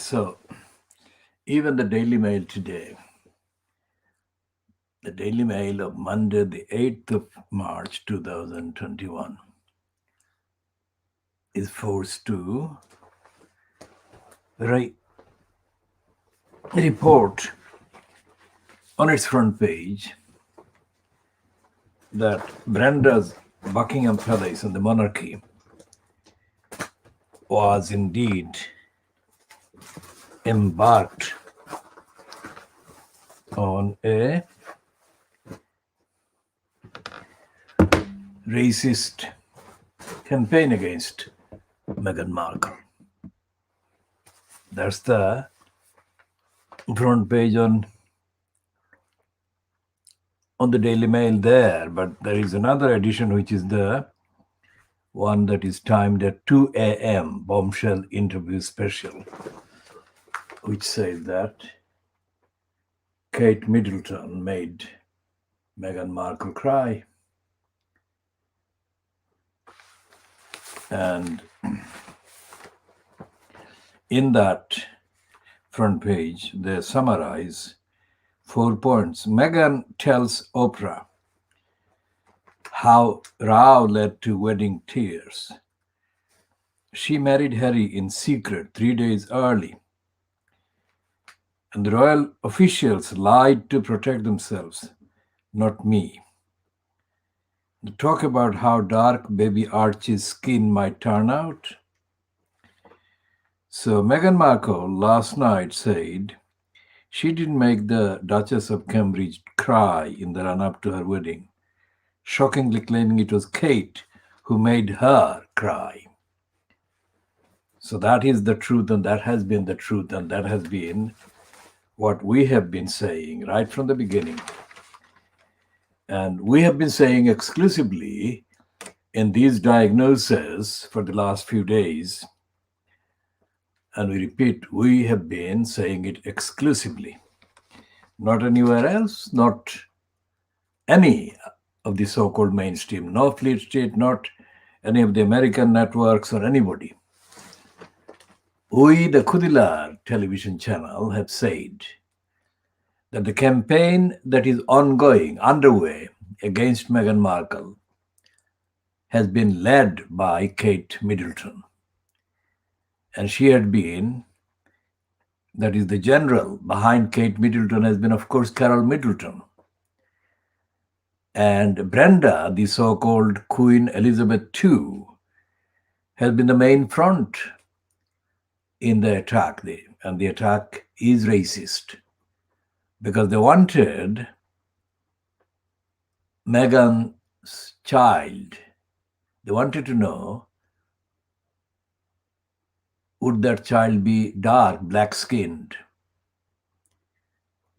So, even the Daily Mail today, the Daily Mail of Monday, the 8th of March 2021, is forced to report on its front page that Brenda's Buckingham Palace and the monarchy was indeed embarked on a racist campaign against Meghan Markle. That's the front page on the Daily Mail there, but there is another edition which is the one that is timed at 2 a.m. bombshell interview special, which says that Kate Middleton made Meghan Markle cry. And in that front page, they summarize 4 points. Meghan tells Oprah how row led to wedding tears. She married Harry in secret 3 days early, and the royal officials lied to protect themselves, not me. They talk about how dark baby Archie's skin might turn out. So Meghan Markle last night said she didn't make the Duchess of Cambridge cry in the run-up to her wedding, shockingly claiming it was Kate who made her cry. So that is the truth, and that has been the truth, and that has been what we have been saying right from the beginning. And we have been saying exclusively in these diagnoses for the last few days, and we repeat, we have been saying it exclusively, not anywhere else, not any of the so-called mainstream, no Fleet Street, not any of the American networks or anybody. We, the Khoodeelaar television channel, have said that the campaign that is underway against Meghan Markle has been led by Kate Middleton. And she had been, that is the general behind Kate Middleton has been, of course, Carol Middleton. And Brenda, the so-called Queen Elizabeth II, has been the main front in the attack. And the attack is racist, because they wanted Meghan's child. They wanted to know, would that child be dark, black-skinned?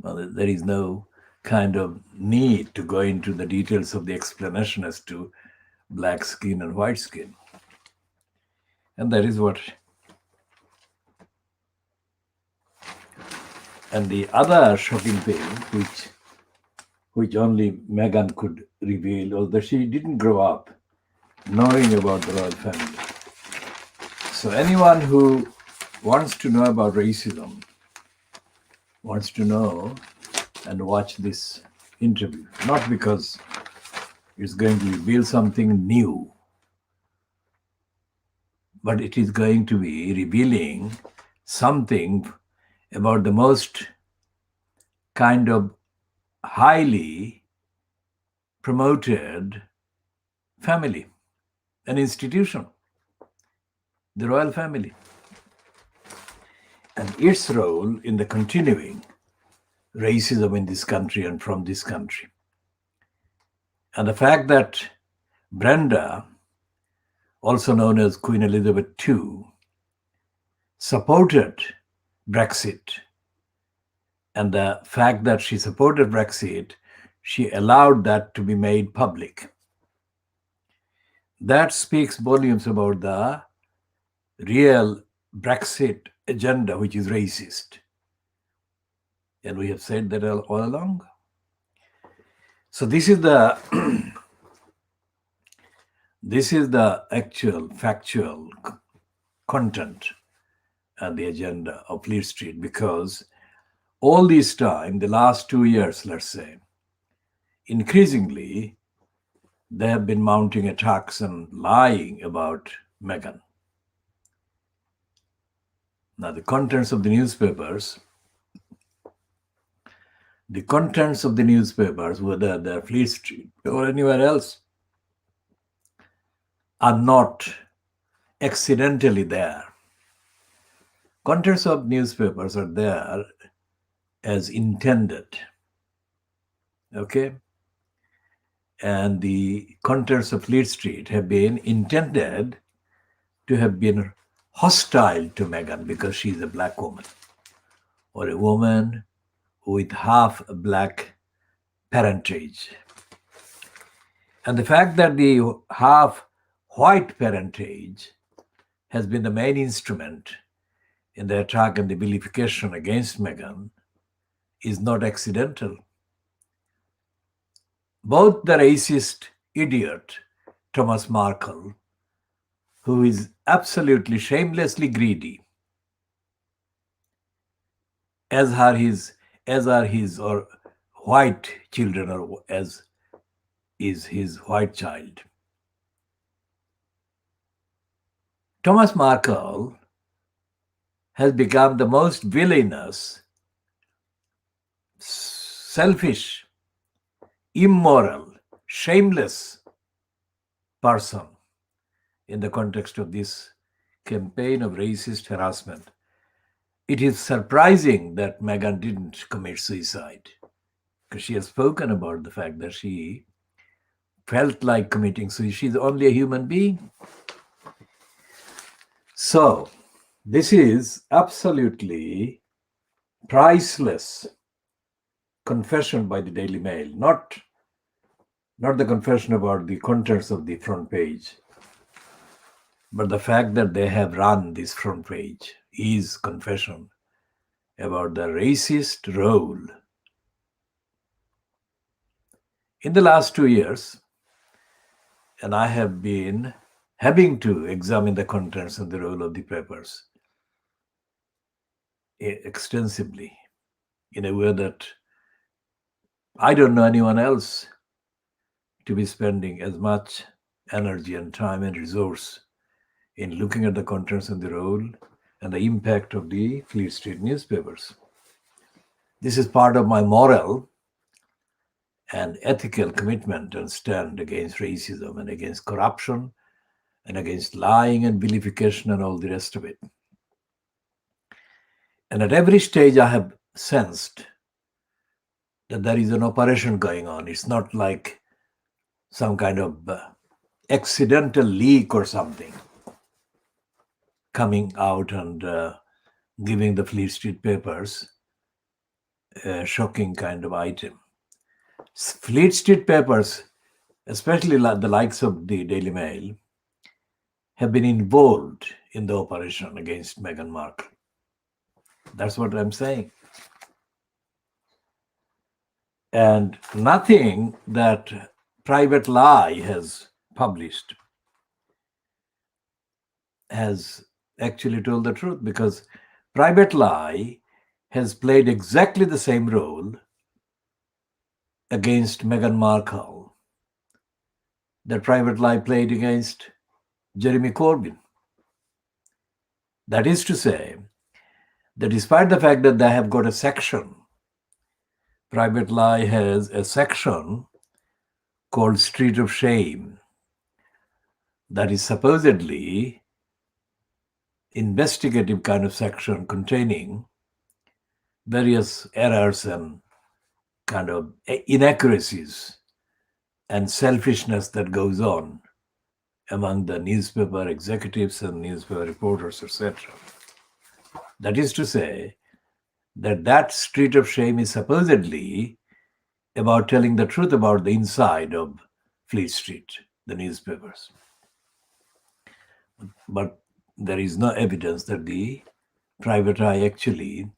Well, there is no kind of need to go into the details of the explanation as to black skin and white skin. And that is what. And the other shocking thing, which only Meghan could reveal, was that she didn't grow up knowing about the royal family. So anyone who wants to know about racism wants to know and watch this interview, not because it's going to reveal something new, but it is going to be revealing something about the most kind of highly promoted family, an institution, the royal family, and its role in the continuing racism in this country and from this country. And the fact that Brenda, also known as Queen Elizabeth II, supported Brexit, and the fact that she supported Brexit, she allowed that to be made public. That speaks volumes about the real Brexit agenda, which is racist. And we have said that all along. So this is the this is the actual factual content and the agenda of Fleet Street, because all this time, the last 2 years, let's say, increasingly, they have been mounting attacks and lying about Meghan. Now, the contents of the newspapers, whether they're Fleet Street or anywhere else, are not accidentally there. Contents of newspapers are there as intended. Okay? And the contents of Fleet Street have been intended to have been hostile to Meghan because she's a black woman, or a woman with half black parentage. And the fact that the half white parentage has been the main instrument in the attack and the vilification against Meghan is not accidental. Both the racist idiot Thomas Markle, who is absolutely shamelessly greedy, as are his or white children, or as is his white child. Thomas Markle has become the most villainous, selfish, immoral, shameless person in the context of this campaign of racist harassment. It is surprising that Meghan didn't commit suicide, because she has spoken about the fact that she felt like committing suicide. She's only a human being. So, this is absolutely priceless confession by the Daily Mail, not the confession about the contents of the front page, but the fact that they have run this front page is confession about the racist role. In the last 2 years, and I have been having to examine the contents and the role of the papers extensively, in a way that I don't know anyone else to be spending as much energy and time and resource in looking at the contents and the role and the impact of the Fleet Street newspapers. This is part of my moral and ethical commitment and stand against racism and against corruption and against lying and vilification and all the rest of it. And at every stage, I have sensed that there is an operation going on. It's not like some kind of accidental leak or something coming out and giving the Fleet Street papers a shocking kind of item. Fleet Street papers, especially the likes of the Daily Mail, have been involved in the operation against Meghan Markle. That's what I'm saying. And nothing that Private Lie has published has actually told the truth, because Private Lie has played exactly the same role against Meghan Markle that Private Lie played against Jeremy Corbyn. That is to say, that despite the fact that they have got a section, Private Lie has a section called Street of Shame that is supposedly investigative kind of section containing various errors and kind of inaccuracies and selfishness that goes on among the newspaper executives and newspaper reporters, etc. That is to say, that Street of Shame is supposedly about telling the truth about the inside of Fleet Street, the newspapers. But there is no evidence that the Private Eye actually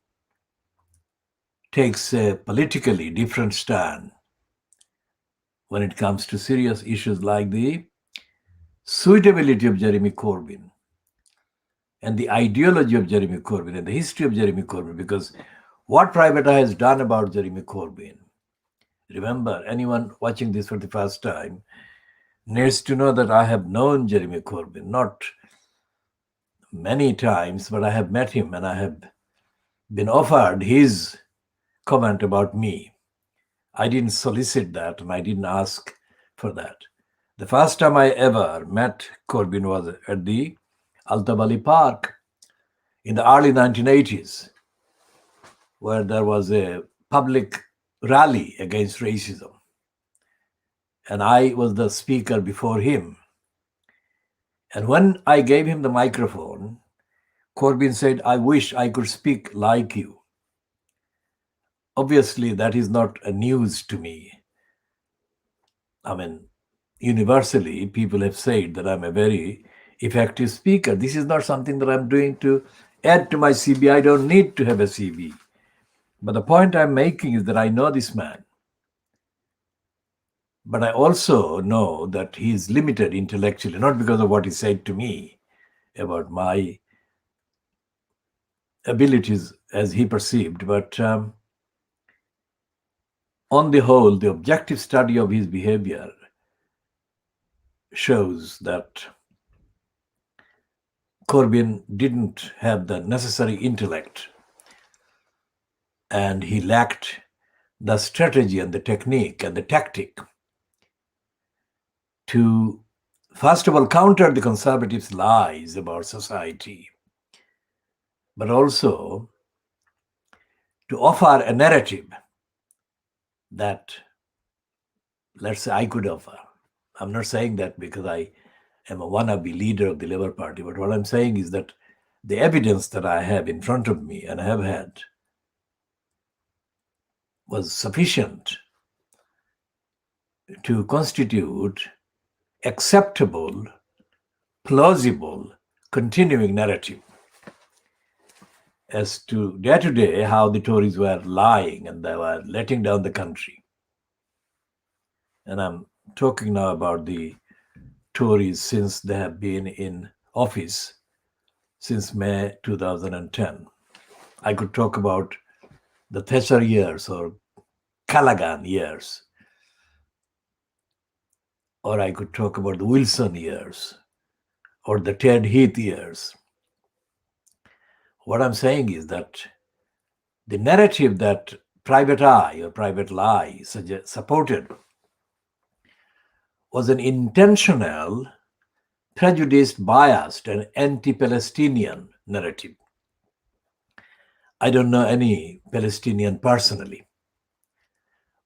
takes a politically different stand when it comes to serious issues like the suitability of Jeremy Corbyn and the ideology of Jeremy Corbyn and the history of Jeremy Corbyn, because what Private Eye has done about Jeremy Corbyn, remember, anyone watching this for the first time needs to know that I have known Jeremy Corbyn, not many times, but I have met him and I have been offered his comment about me. I didn't solicit that and I didn't ask for that. The first time I ever met Corbyn was at the Altabali Park in the early 1980s, where there was a public rally against racism. And I was the speaker before him. And when I gave him the microphone, Corbyn said, "I wish I could speak like you." Obviously, that is not a news to me. I mean, universally, people have said that I'm a very effective speaker. This is not something that I'm doing to add to my CV. I don't need to have a CV. But the point I'm making is that I know this man. But I also know that he is limited intellectually, not because of what he said to me about my abilities as he perceived, but on the whole, the objective study of his behavior shows that Corbyn didn't have the necessary intellect and he lacked the strategy and the technique and the tactic to, first of all, counter the conservatives' lies about society, but also to offer a narrative that, let's say, I could offer. I'm not saying that because I am a wannabe leader of the Labour Party, but what I'm saying is that the evidence that I have in front of me and have had was sufficient to constitute acceptable, plausible, continuing narrative as to day how the Tories were lying and they were letting down the country. And I'm talking now about the Tories since they have been in office since May 2010. I could talk about the Thatcher years or Callaghan years, or I could talk about the Wilson years or the Ted Heath years. What I'm saying is that the narrative that Private Eye or Private Lie supported was an intentional, prejudiced, biased, and anti-Palestinian narrative. I don't know any Palestinian personally.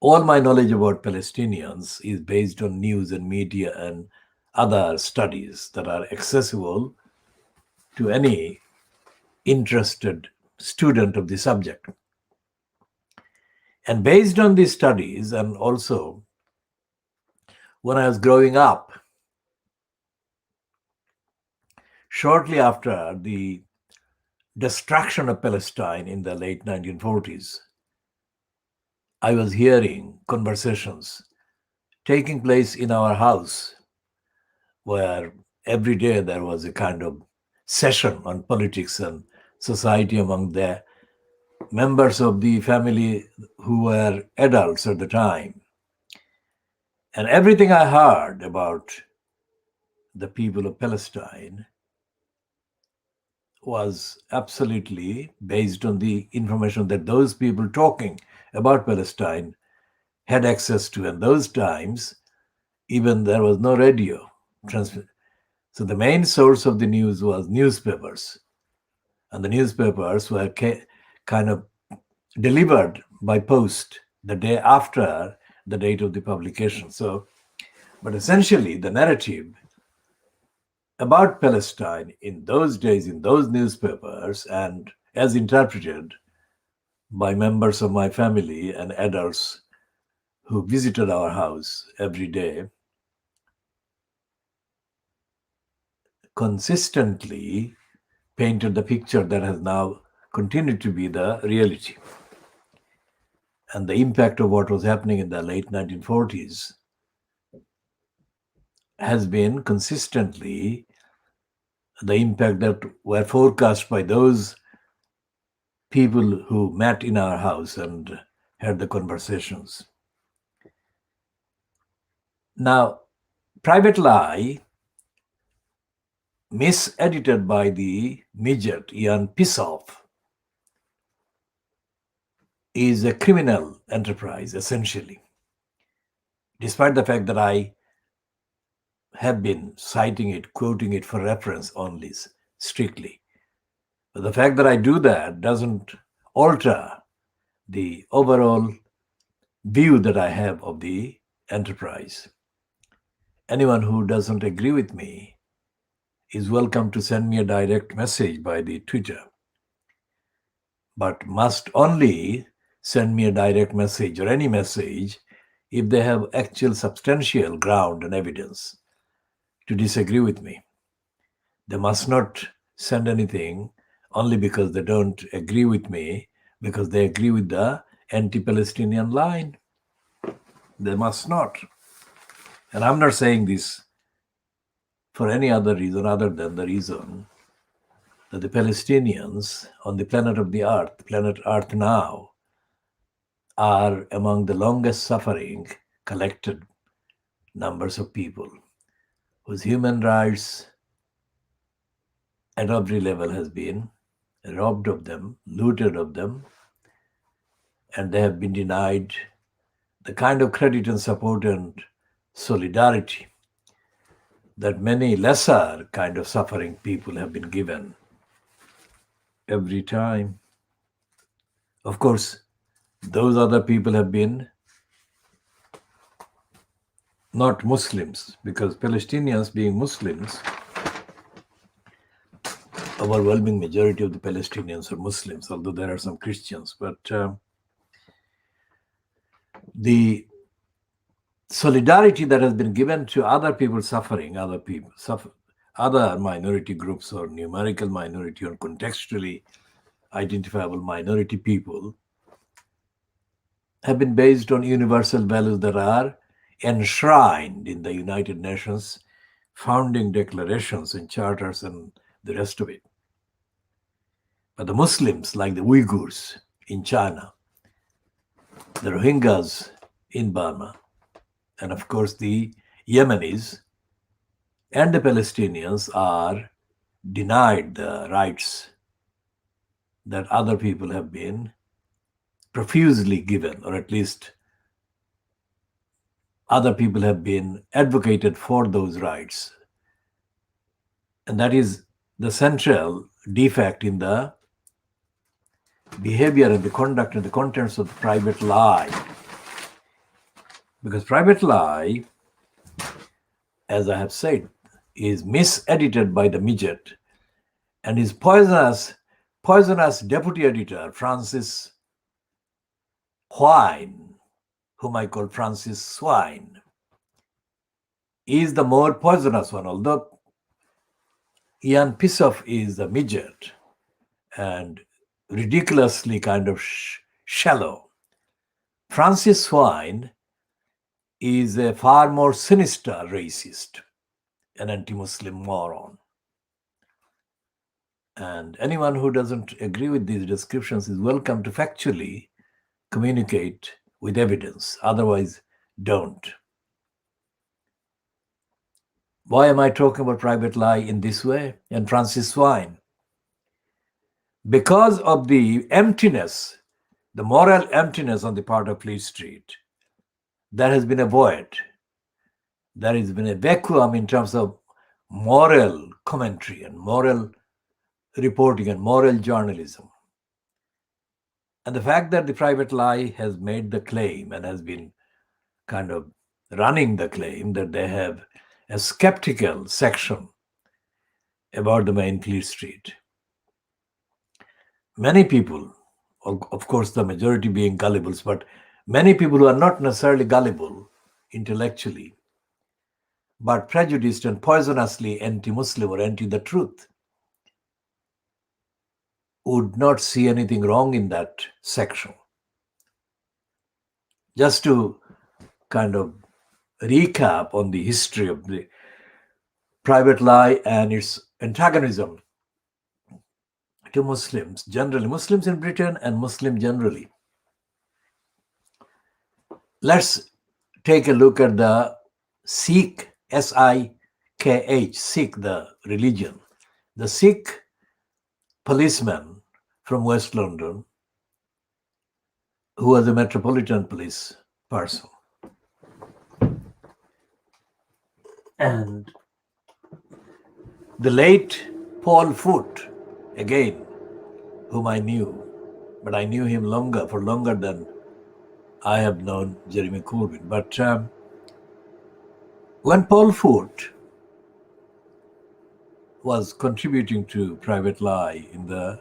All my knowledge about Palestinians is based on news and media and other studies that are accessible to any interested student of the subject. And based on these studies, and also when I was growing up, shortly after the destruction of Palestine in the late 1940s, I was hearing conversations taking place in our house where every day there was a kind of session on politics and society among the members of the family who were adults at the time. And everything I heard about the people of Palestine was absolutely based on the information that those people talking about Palestine had access to. And those times, even there was no radio transmit. So the main source of the news was newspapers. And the newspapers were kind of delivered by post the day after the date of the publication. So, but essentially the narrative about Palestine in those days, in those newspapers, and as interpreted by members of my family and adults who visited our house every day, consistently painted the picture that has now continued to be the reality. And the impact of what was happening in the late 1940s has been consistently the impact that were forecast by those people who met in our house and had the conversations. Now, Private Lie, misedited by the midget Ian Pissoff, is a criminal enterprise, essentially. Despite the fact that I have been citing it, quoting it for reference only, strictly. But the fact that I do that doesn't alter the overall view that I have of the enterprise. Anyone who doesn't agree with me is welcome to send me a direct message by the Twitter, but must only send me a direct message or any message if they have actual substantial ground and evidence to disagree with me. They must not send anything only because they don't agree with me, because they agree with the anti-Palestinian line. They must not. And I'm not saying this for any other reason other than the reason that the Palestinians on the planet Earth now, are among the longest suffering collected numbers of people whose human rights at every level has been robbed of them, looted of them, and they have been denied the kind of credit and support and solidarity that many lesser kind of suffering people have been given every time. Of course, those other people have been not Muslims, because Palestinians being Muslims, overwhelming majority of the Palestinians are Muslims, although there are some Christians. But the solidarity that has been given to other people suffering, other minority groups or numerical minority or contextually identifiable minority people, have been based on universal values that are enshrined in the United Nations founding declarations and charters and the rest of it. But the Muslims, like the Uyghurs in China, the Rohingyas in Burma, and of course the Yemenis and the Palestinians, are denied the rights that other people have been profusely given, or at least other people have been advocated for those rights. And that is the central defect in the behavior and the conduct and the contents of the Private Lie. Because Private Lie, as I have said, is misedited by the midget, and his poisonous deputy editor, Francis Wine, whom I call Francis Swine, is the more poisonous one, although Ian Pissoff is the midget and ridiculously kind of shallow. Francis Swine is a far more sinister racist, an anti-Muslim moron. And anyone who doesn't agree with these descriptions is welcome to factually communicate with evidence. Otherwise, don't. Why am I talking about Private Lie in this way and Francis Swine? Because of the emptiness, the moral emptiness on the part of Fleet Street, there has been a void. There has been a vacuum in terms of moral commentary and moral reporting and moral journalism. And the fact that the Private Lie has made the claim and has been kind of running the claim that they have a skeptical section about the main Fleet Street. Many people, of course the majority being gullibles, but many people who are not necessarily gullible intellectually, but prejudiced and poisonously anti-Muslim or anti the truth, would not see anything wrong in that section. Just to kind of recap on the history of the Private Lie and its antagonism to Muslims generally, Muslims in Britain and Muslim generally. Let's take a look at the Sikh, Sikh, Sikh, the religion. The Sikh policeman from West London, who was a metropolitan police person. And the late Paul Foote, again, whom I knew, but I knew him for longer than I have known Jeremy Corbyn. But when Paul Foote was contributing to Private Lie in the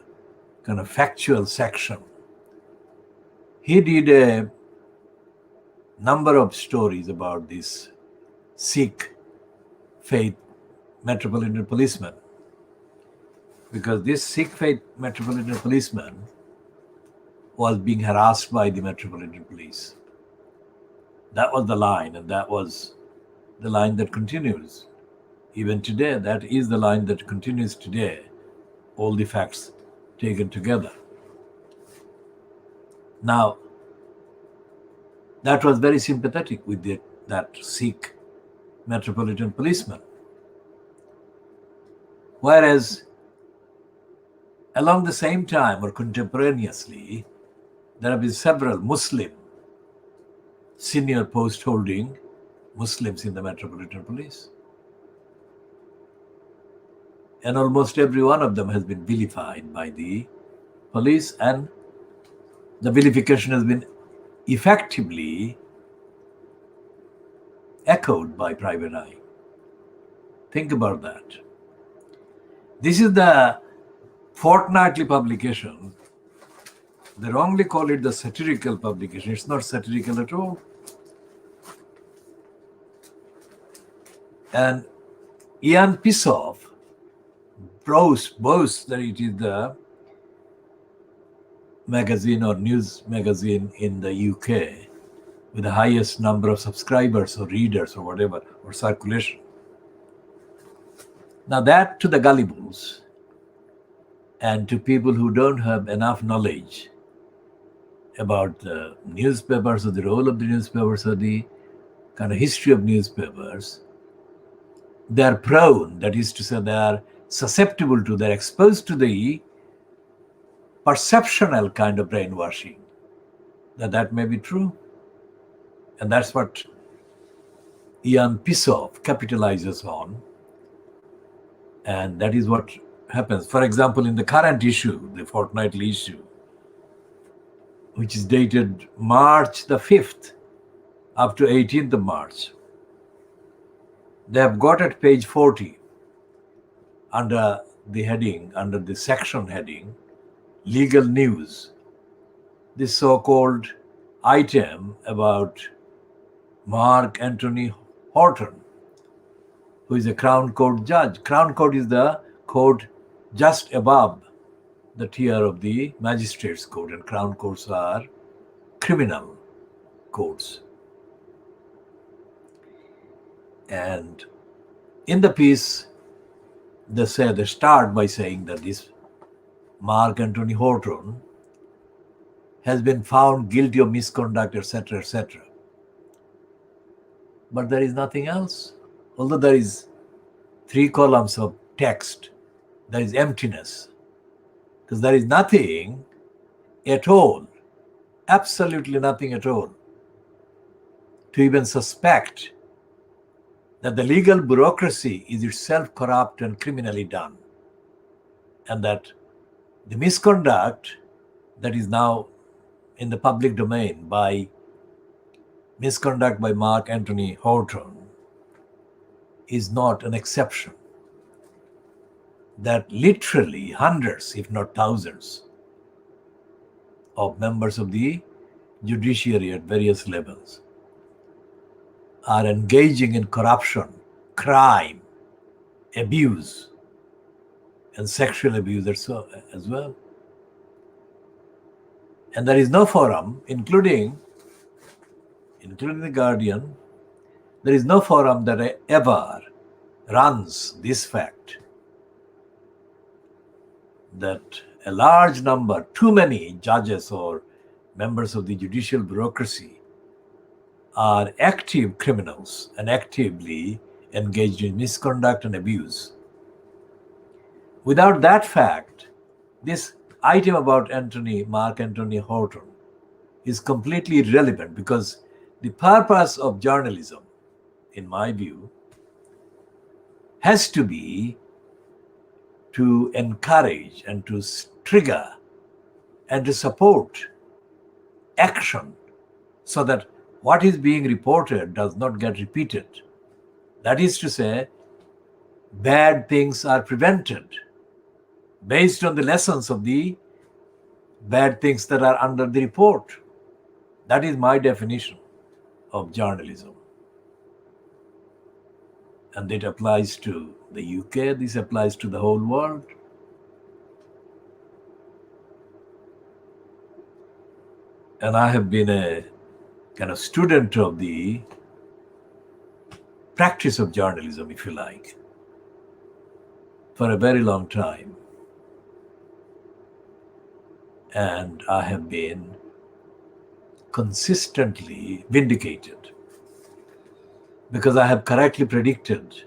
kind of factual section, he did a number of stories about this Sikh faith metropolitan policeman, because this Sikh faith metropolitan policeman was being harassed by the metropolitan police. That was the line, and that was the line that continues even today. That is the line that continues today, all the facts taken together. Now, that was very sympathetic with that Sikh metropolitan policeman. Whereas, along the same time or contemporaneously, there have been several Muslim senior post-holding Muslims in the Metropolitan Police. And almost every one of them has been vilified by the police, and the vilification has been effectively echoed by Private Eye. Think about that. This is the fortnightly publication. They wrongly call it the satirical publication. It's not satirical at all. And Ian Pissoff boasts that it is the magazine or news magazine in the UK with the highest number of subscribers or readers or whatever, or circulation. Now that, to the gullibles and to people who don't have enough knowledge about the newspapers or the role of the newspapers or the kind of history of newspapers, they are prone, that is to say, they are susceptible to, they're exposed to the perceptional kind of brainwashing, that may be true. And that's what Ian Pissoff capitalizes on. And that is what happens. For example, in the current issue, the fortnightly issue, which is dated March the 5th up to 18th of March, they have got at page 40, under the section heading, Legal News, this so-called item about Mark Anthony Horton, who is a Crown Court judge. Crown Court is the court just above the tier of the Magistrates Court, and Crown Courts are criminal courts. And in the piece, they start by saying that this Mark Anthony Horton has been found guilty of misconduct, etc., etc. But there is nothing else. Although there is 3 columns of text, there is emptiness, because there is nothing at all, absolutely nothing at all, to even suspect that the legal bureaucracy is itself corrupt and criminally done, and that the misconduct that is now in the public domain by Mark Anthony Horton is not an exception. That literally hundreds, if not thousands, of members of the judiciary at various levels are engaging in corruption, crime, abuse, and sexual abuse as well. And there is no forum, including the Guardian, there is no forum that ever runs this fact, that a large number, too many judges or members of the judicial bureaucracy are active criminals and actively engaged in misconduct and abuse. Without that fact, this item about Mark Anthony Horton is completely irrelevant, because the purpose of journalism, in my view, has to be to encourage and to trigger and to support action, so that what is being reported does not get repeated. That is to say, bad things are prevented based on the lessons of the bad things that are under the report. That is my definition of journalism. And it applies to the UK, this applies to the whole world. And I have been a kind of student of the practice of journalism, if you like, for a very long time. And I have been consistently vindicated, because I have correctly predicted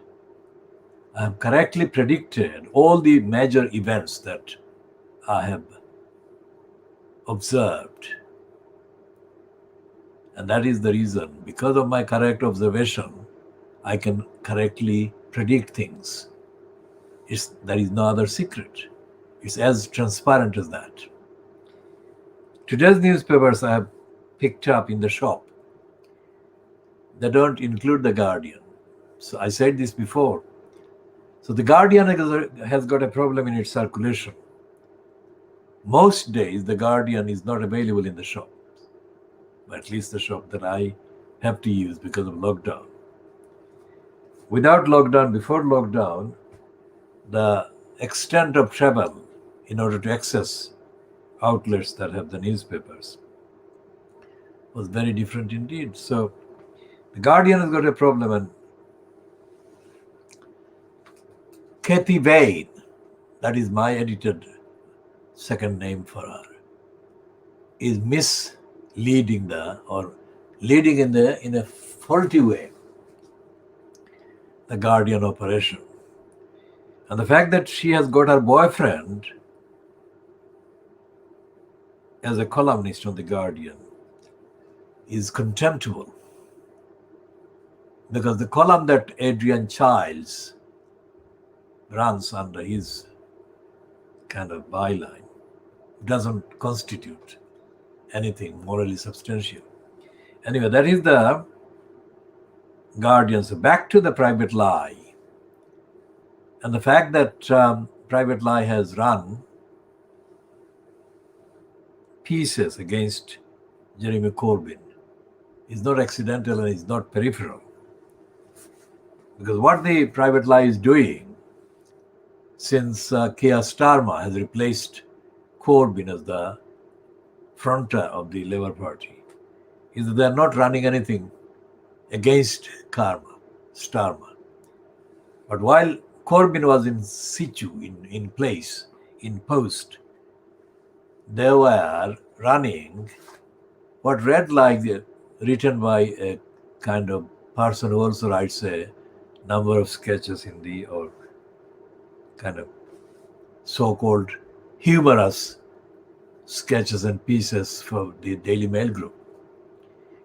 all the major events that I have observed. And that is the reason, because of my correct observation, I can correctly predict things. There is no other secret. It's as transparent as that. Today's newspapers I have picked up in the shop, they don't include the Guardian. So I said this before. So the Guardian has got a problem in its circulation. Most days the Guardian is not available in the shop, at least the shop that I have to use because of lockdown. Without lockdown, before lockdown, the extent of travel in order to access outlets that have the newspapers was very different indeed. So the Guardian has got a problem, and Kathy Vane, that is my edited second name for her, is misleading leading in a faulty way the Guardian operation. And the fact that she has got her boyfriend as a columnist on the Guardian is contemptible, because the column that Adrian Childs runs under his kind of byline doesn't constitute anything morally substantial. Anyway, that is the Guardian. So back to the Private Lie, and the fact that Private Lie has run pieces against Jeremy Corbyn is not accidental and is not peripheral. Because what the Private Lie is doing, since Keir Starmer has replaced Corbyn as the fronter of the Labour Party, is that they are not running anything against Starmer. But while Corbyn was in situ, in place, in post, they were running what read like written by a kind of person who also writes a number of sketches in the, or kind of so-called humorous sketches and pieces for the Daily Mail group.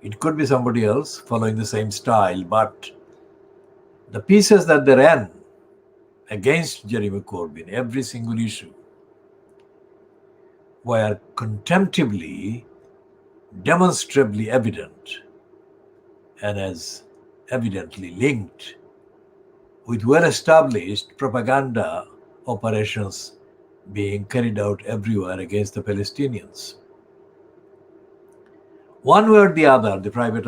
It could be somebody else following the same style, but the pieces that they ran against Jeremy Corbyn, every single issue, were contemptibly, demonstrably evident, and as evidently linked with well-established propaganda operations being carried out everywhere against the Palestinians. One way or the other, the Private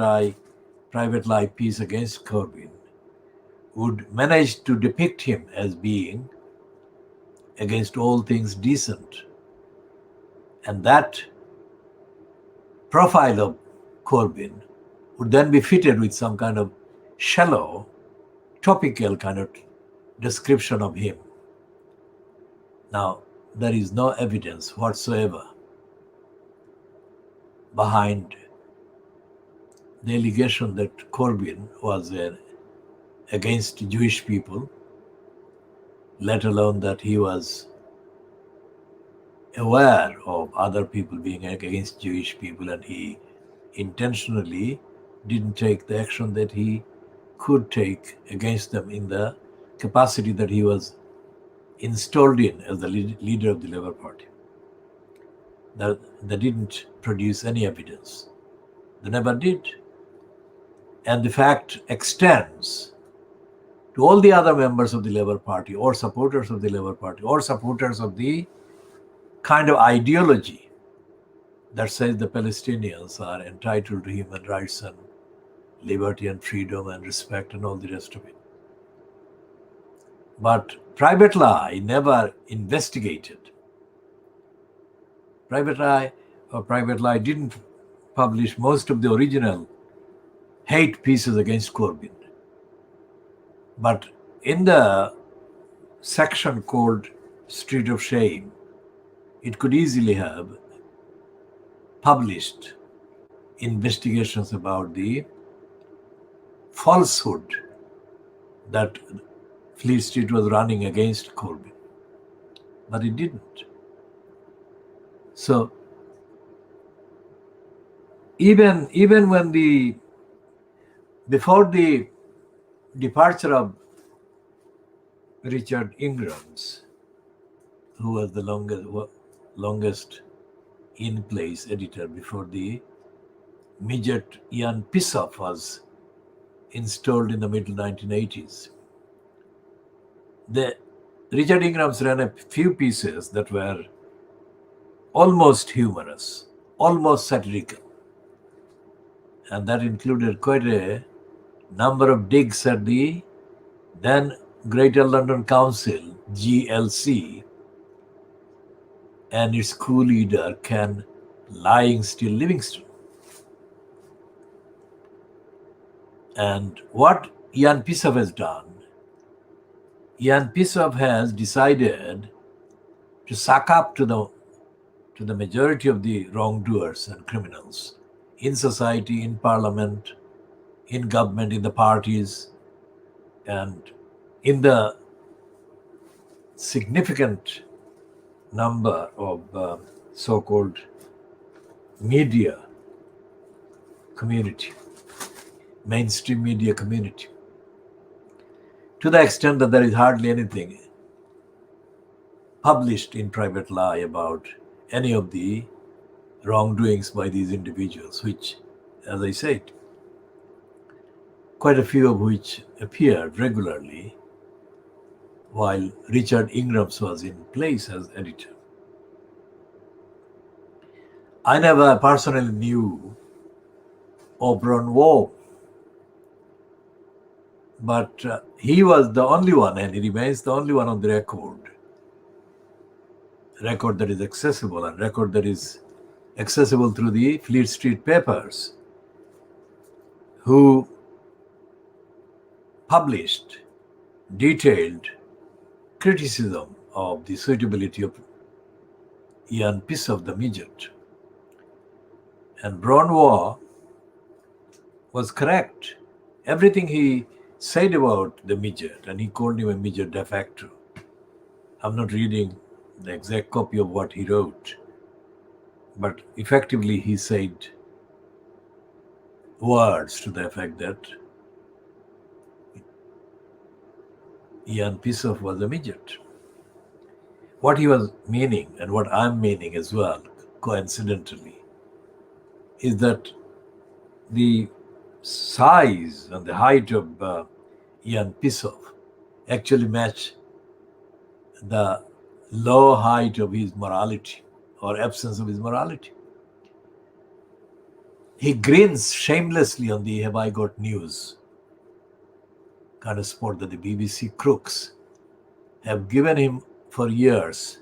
Lie piece against Corbyn would manage to depict him as being against all things decent. And that profile of Corbyn would then be fitted with some kind of shallow, topical kind of description of him. Now, there is no evidence whatsoever behind the allegation that Corbyn was against Jewish people, let alone that he was aware of other people being against Jewish people, and he intentionally didn't take the action that he could take against them in the capacity that he was installed in as the leader of the Labour Party. They didn't produce any evidence. They never did. And the fact extends to all the other members of the Labour Party or supporters of the Labour Party or supporters of the kind of ideology that says the Palestinians are entitled to human rights and liberty and freedom and respect and all the rest of it. But Private Eye never investigated. Private Eye didn't publish most of the original hate pieces against Corbyn. But in the section called Street of Shame, it could easily have published investigations about the falsehood that Fleet Street was running against Corbyn. But it didn't. So even when before the departure of Richard Ingrams, who was the longest in place editor before the midget Ian Pissoff was installed in the middle 1980s, Richard Ingrams ran a few pieces that were almost humorous, almost satirical. And that included quite a number of digs at the then Greater London Council, GLC, and its co-leader, Ken Lying Still Livingston. And what Ian Pissoff has done, Ian Pissoff has decided to suck up to the majority of the wrongdoers and criminals in society, in parliament, in government, in the parties, and in the significant number of so-called media community, mainstream media community, to the extent that there is hardly anything published in Private Eye about any of the wrongdoings by these individuals, which, as I said, quite a few of which appeared regularly while Richard Ingrams was in place as editor. I never personally knew Aubrey Waugh, but he was the only one, and he remains the only one on the record that is accessible, and record that is accessible through the Fleet Street papers, who published detailed criticism of the suitability of Ian Pissoff, the midget. And Aubrey Waugh was correct. Everything he said about the midget, and he called him a midget de facto. I'm not reading the exact copy of what he wrote, but effectively he said words to the effect that Ian Pissoff was a midget. What he was meaning, and what I'm meaning as well, coincidentally, is that the size and the height of Ian Pissoff actually match the low height of his morality or absence of his morality. He grins shamelessly on the "Have I Got News" kind of sport that the BBC crooks have given him for years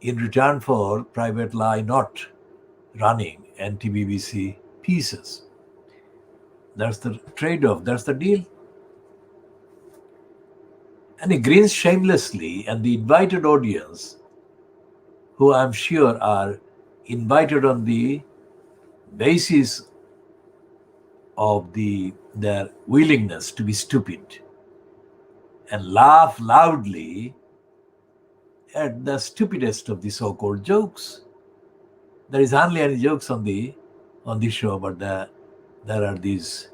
in return for Private Eye not running anti-BBC pieces. That's the trade-off, that's the deal. And he grins shamelessly, and the invited audience who I'm sure are invited on the basis of their willingness to be stupid and laugh loudly at the stupidest of the so-called jokes. There is hardly any jokes on the show, but there are these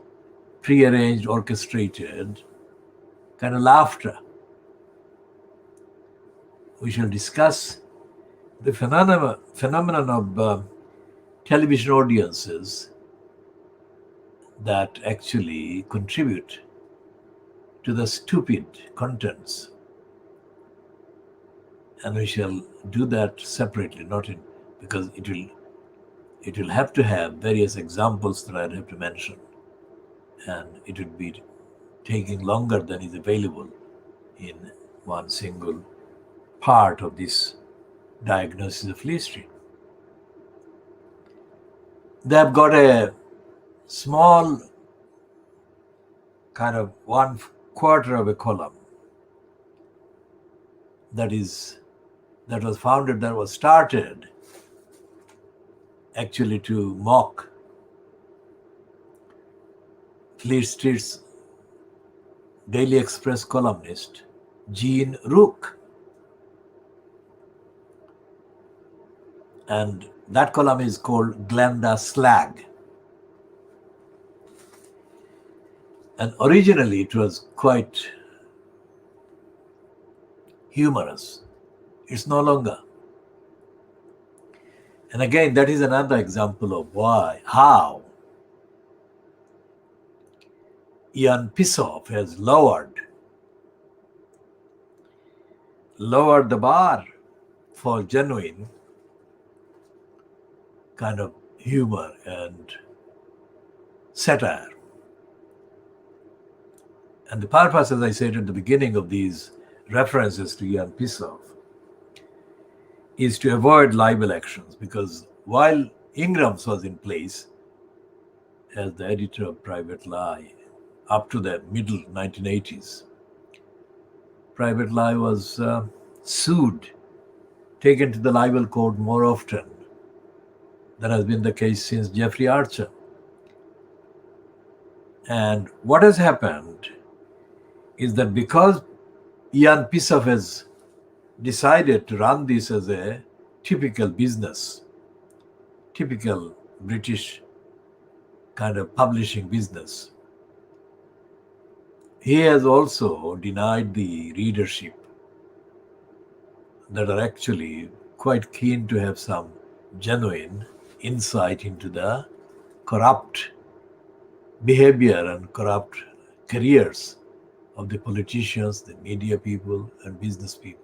prearranged, orchestrated kind of laughter. We shall discuss the phenomenon of television audiences that actually contribute to the stupid contents. And we shall do that separately, not in, because it will have to have various examples that I'd have to mention, and it would be taking longer than is available in one single part of this diagnosis of history. They have got a small kind of 1/4 of a column that was started actually to mock Fleet Street's Daily Express columnist Jean Rook. And that column is called Glenda Slag. And originally it was quite humorous. It's no longer. And again, that is another example of how Ian Pissoff has lowered the bar for genuine kind of humor and satire. And the purpose, as I said at the beginning of these references to Ian Pissoff, is to avoid libel actions, because while Ingrams was in place as the editor of Private Lie up to the middle 1980s, Private Lie was sued, taken to the libel court more often than has been the case since Jeffrey Archer. And what has happened is that because Ian Pissoff has decided to run this as a typical business, typical British kind of publishing business, he has also denied the readership that are actually quite keen to have some genuine insight into the corrupt behavior and corrupt careers of the politicians, the media people, and business people.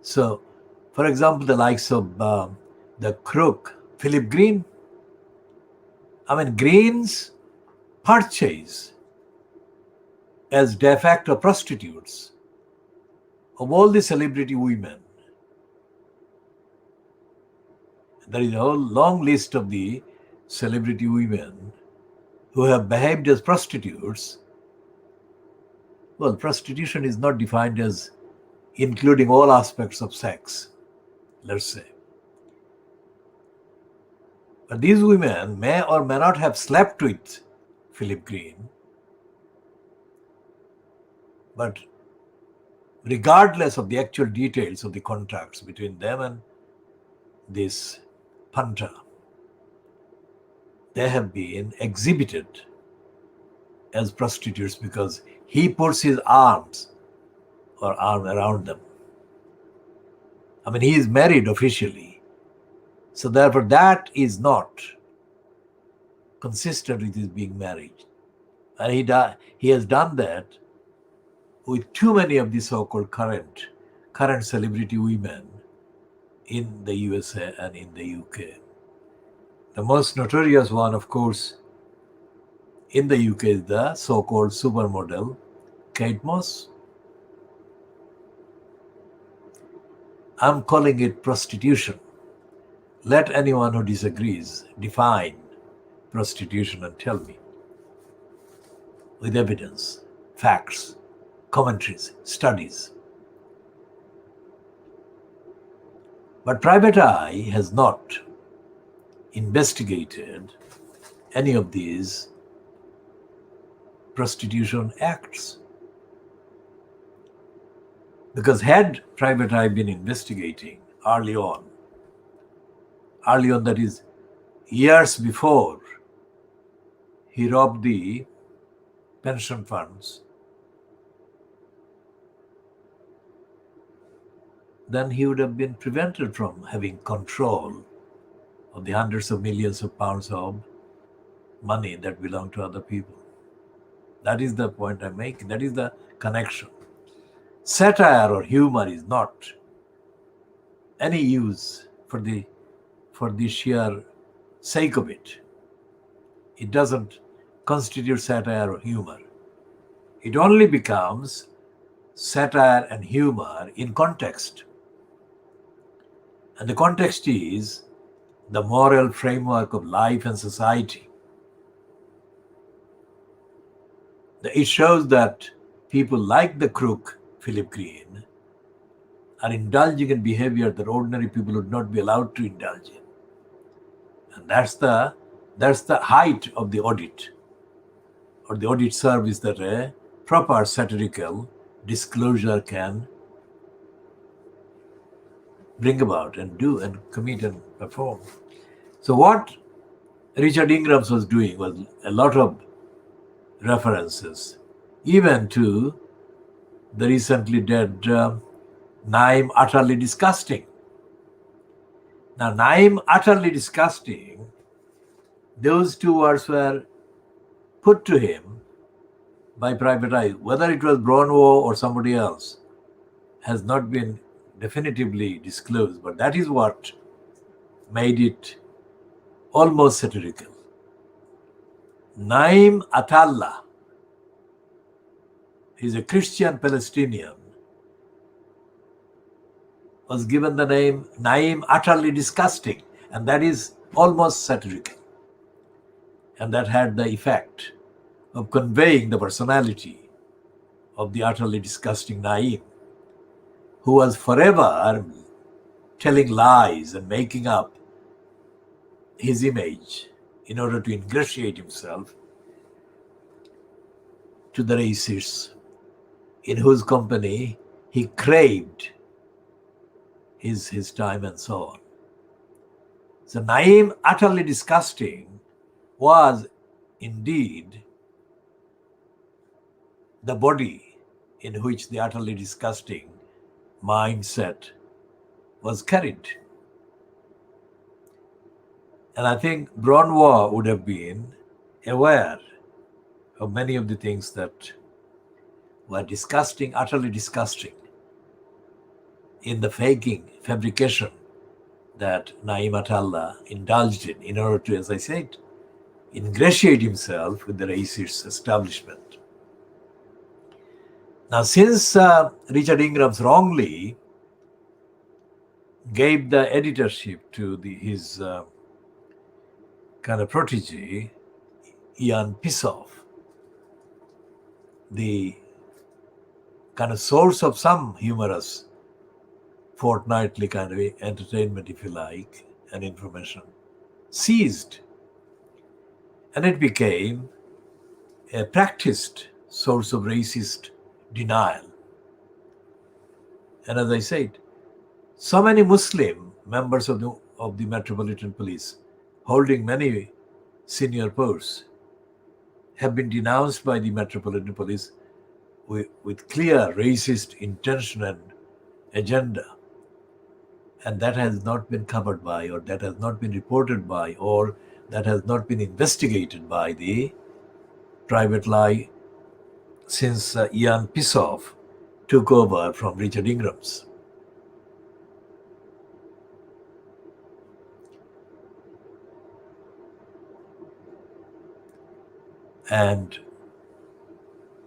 So, for example, the likes of the crook, Philip Green. I mean, Green's purchase as de facto prostitutes of all the celebrity women. There is a whole long list of the celebrity women who have behaved as prostitutes. Well, prostitution is not defined as including all aspects of sex, let's say. But these women may or may not have slept with Philip Green. But regardless of the actual details of the contracts between them and this punter, they have been exhibited as prostitutes because he puts his arm around them. I mean, he is married officially. So therefore, that is not consistent with his being married. And he has done that with too many of the so-called current celebrity women in the USA and in the UK. The most notorious one, of course, in the UK is the so-called supermodel Kate Moss. I'm calling it prostitution. Let anyone who disagrees define prostitution and tell me with evidence, facts, commentaries, studies. But Private Eye has not investigated any of these prostitution acts. Because had Private Eye been investigating early on, that is, years before he robbed the pension funds, then he would have been prevented from having control of the hundreds of millions of pounds of money that belong to other people. That is the point I'm making. That is the connection. Satire or humor is not any use for the sheer sake of it. It doesn't constitute satire or humor. It only becomes satire and humor in context. And the context is the moral framework of life and society. It shows that people like the crook, Philip Green, are indulging in behavior that ordinary people would not be allowed to indulge in. And that's the height of the audit, or the audit service that a proper satirical disclosure can bring about and do and commit and perform. So what Richard Ingrams was doing was a lot of references, even to the recently dead Naim Utterly Disgusting. Now, Naim Utterly Disgusting, those two words were put to him by Private Eye. Whether it was Bronwo or somebody else has not been definitively disclosed, but that is what made it almost satirical. Naim Atallah is a Christian Palestinian, was given the name Naim Utterly Disgusting, and that is almost satirical. And that had the effect of conveying the personality of the utterly disgusting Naim, who was forever telling lies and making up his image in order to ingratiate himself to the racists in whose company he craved his time and so on. So Naim Utterly Disgusting was indeed the body in which the utterly disgusting mindset was carried. And I think Bronwa would have been aware of many of the things that were disgusting, utterly disgusting, in the fabrication that Naim Atallah indulged in order to, as I said, ingratiate himself with the racist establishment. Now, since Richard Ingrams wrongly gave the editorship to his kind of protege, Ian Pissoff, the kind of source of some humorous fortnightly kind of entertainment, if you like, and information, ceased. And it became a practiced source of racist denial. And as I said, so many Muslim members of the Metropolitan Police, holding many senior posts, have been denounced by the Metropolitan Police with clear racist intention and agenda. And that has not been covered by, or that has not been reported by, or that has not been investigated by the Private Eye since Ian Pissoff took over from Richard Ingrams. And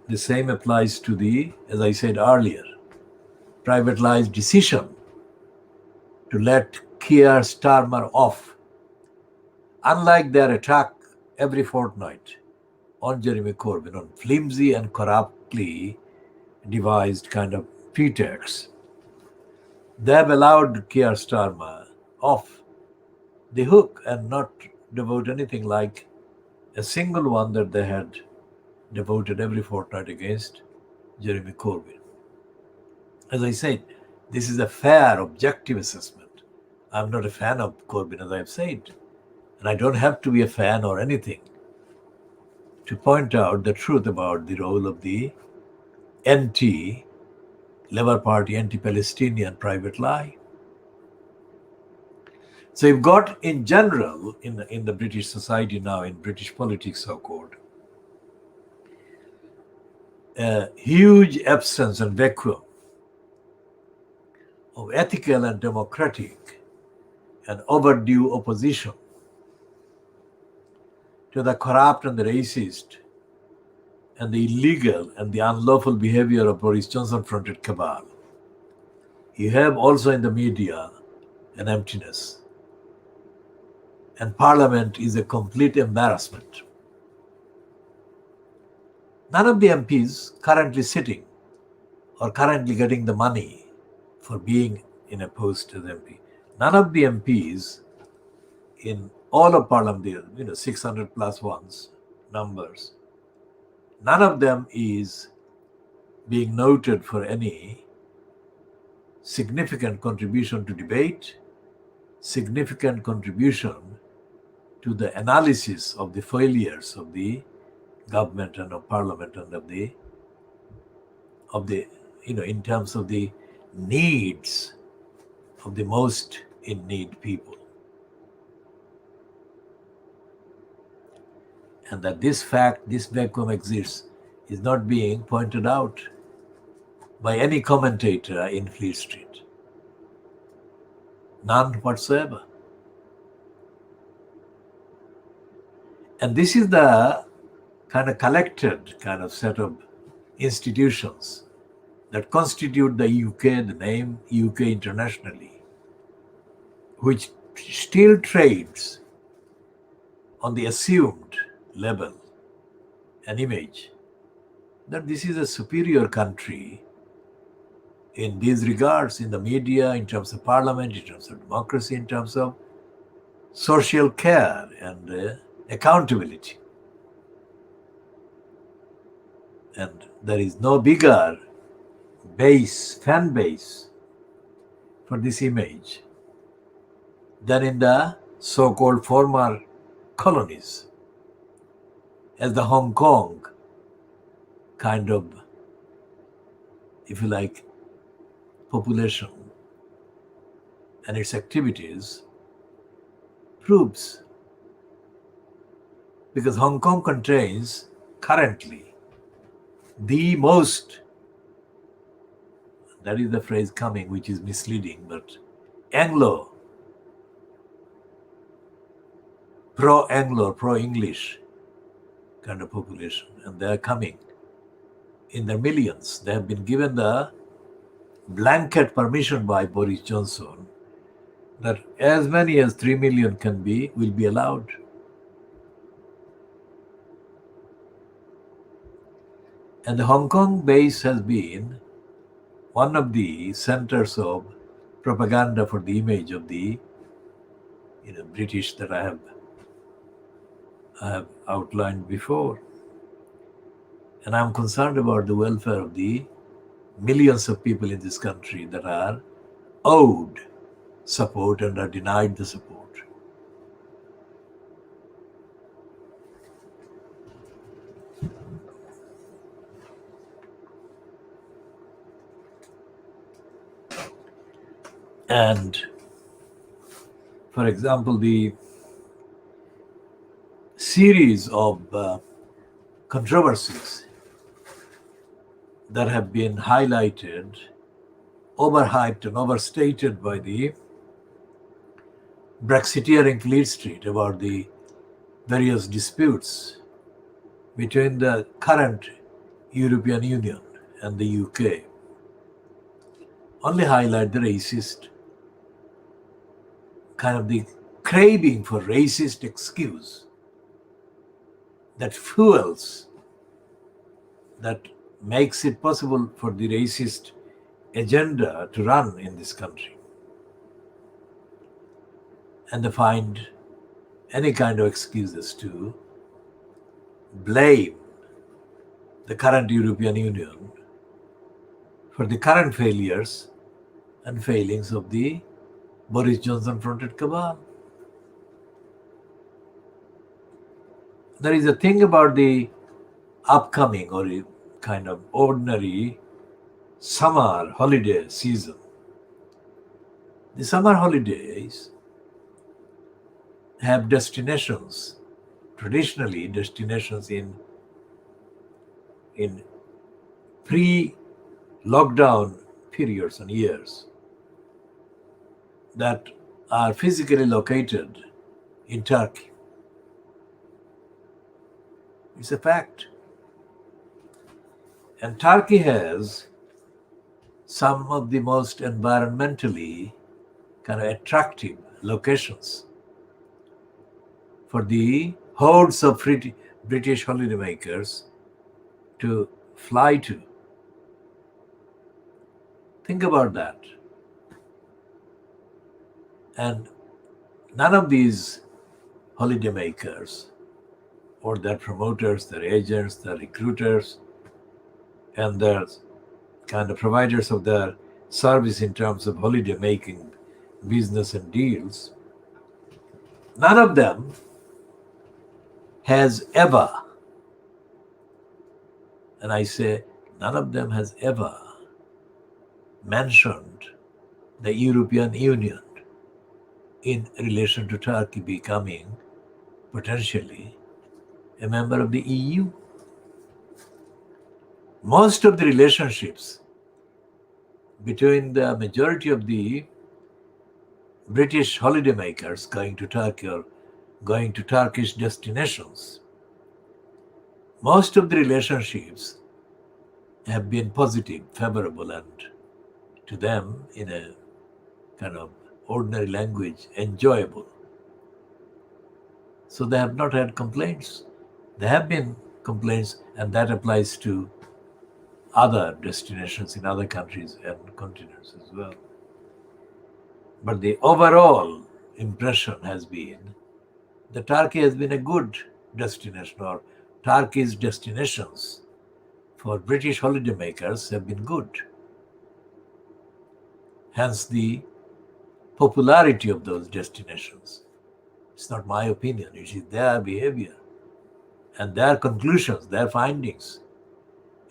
the same applies to the, as I said earlier, Private Eye's decision to let Keir Starmer off, unlike their attack every fortnight on Jeremy Corbyn on flimsy and corruptly devised kind of pretexts. They have allowed Keir Starmer off the hook and not devote anything like a single one that they had devoted every fortnight against Jeremy Corbyn. As I said, this is a fair, objective assessment. I'm not a fan of Corbyn, as I've said, and I don't have to be a fan or anything to point out the truth about the role of the anti-Labour Party, anti-Palestinian private lie. So you've got, in general, in the British society now, in British politics, so-called, a huge absence and vacuum of ethical and democratic and overdue opposition to the corrupt and the racist and the illegal and the unlawful behavior of Boris Johnson-fronted cabal. You have also in the media an emptiness. And Parliament is a complete embarrassment. None of the MPs currently sitting or currently getting the money for being in a post as MP, none of the MPs in all of Parliament, 600 plus ones, numbers, none of them is being noted for any significant contribution to debate, significant contribution to the analysis of the failures of the government and of Parliament and of the in terms of the needs of the most in need people. And that this fact, this vacuum exists, is not being pointed out by any commentator in Fleet Street. None whatsoever. And this is the kind of collected kind of set of institutions that constitute the UK, the name UK internationally, which still trades on the assumed level and image that this is a superior country in these regards, in the media, in terms of parliament, in terms of democracy, in terms of social care and accountability. And there is no bigger fan base for this image than in the so-called former colonies, as the Hong Kong kind of, if you like, population and its activities proves. Because Hong Kong contains currently the most, that is the phrase coming, which is misleading, but pro-Anglo, pro-English kind of population. And they are coming in their millions. They have been given the blanket permission by Boris Johnson that as many as 3 million will be allowed. And the Hong Kong base has been one of the centers of propaganda for the image of the British that I have outlined before. And I'm concerned about the welfare of the millions of people in this country that are owed support and are denied the support. And for example, the series of controversies that have been highlighted, overhyped and overstated by the Brexiteer in Fleet Street about the various disputes between the current European Union and the UK, only highlight the racist, kind of the craving for racist excuse that fuels, that makes it possible for the racist agenda to run in this country. And they find any kind of excuses to blame the current European Union for the current failures and failings of the Boris Johnson-fronted cabal. There is a thing about the upcoming or kind of ordinary summer holiday season. The summer holidays have destinations, traditionally destinations in pre-lockdown periods and years that are physically located in Turkey. It's a fact. And Turkey has some of the most environmentally kind of attractive locations for the hordes of British holidaymakers to fly to. Think about that. And none of these holidaymakers or their promoters, their agents, their recruiters, and their kind of providers of their service in terms of holiday making business and deals, none of them has ever, and I say none of them has ever mentioned the European Union in relation to Turkey becoming potentially a member of the EU. Most of the relationships between the majority of the British holidaymakers going to Turkey or going to Turkish destinations, most of the relationships have been positive, favorable, and to them, in a kind of ordinary language, enjoyable. So they have not had complaints. There have been complaints, and that applies to other destinations in other countries and continents as well. But the overall impression has been that Turkey has been a good destination, or Turkey's destinations for British holidaymakers have been good. Hence the popularity of those destinations. It's not my opinion, it is their behavior and their conclusions, their findings,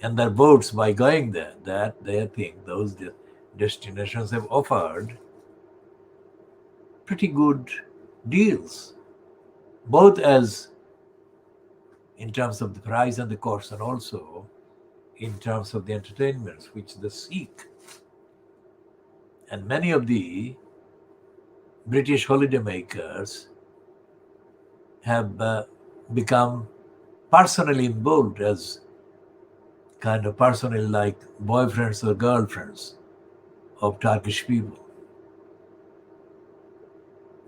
and their votes by going there, that they think those destinations have offered pretty good deals, both as in terms of the price and the cost, and also in terms of the entertainments which they seek. And many of the British holidaymakers have become personally involved as kind of personally like boyfriends or girlfriends of Turkish people.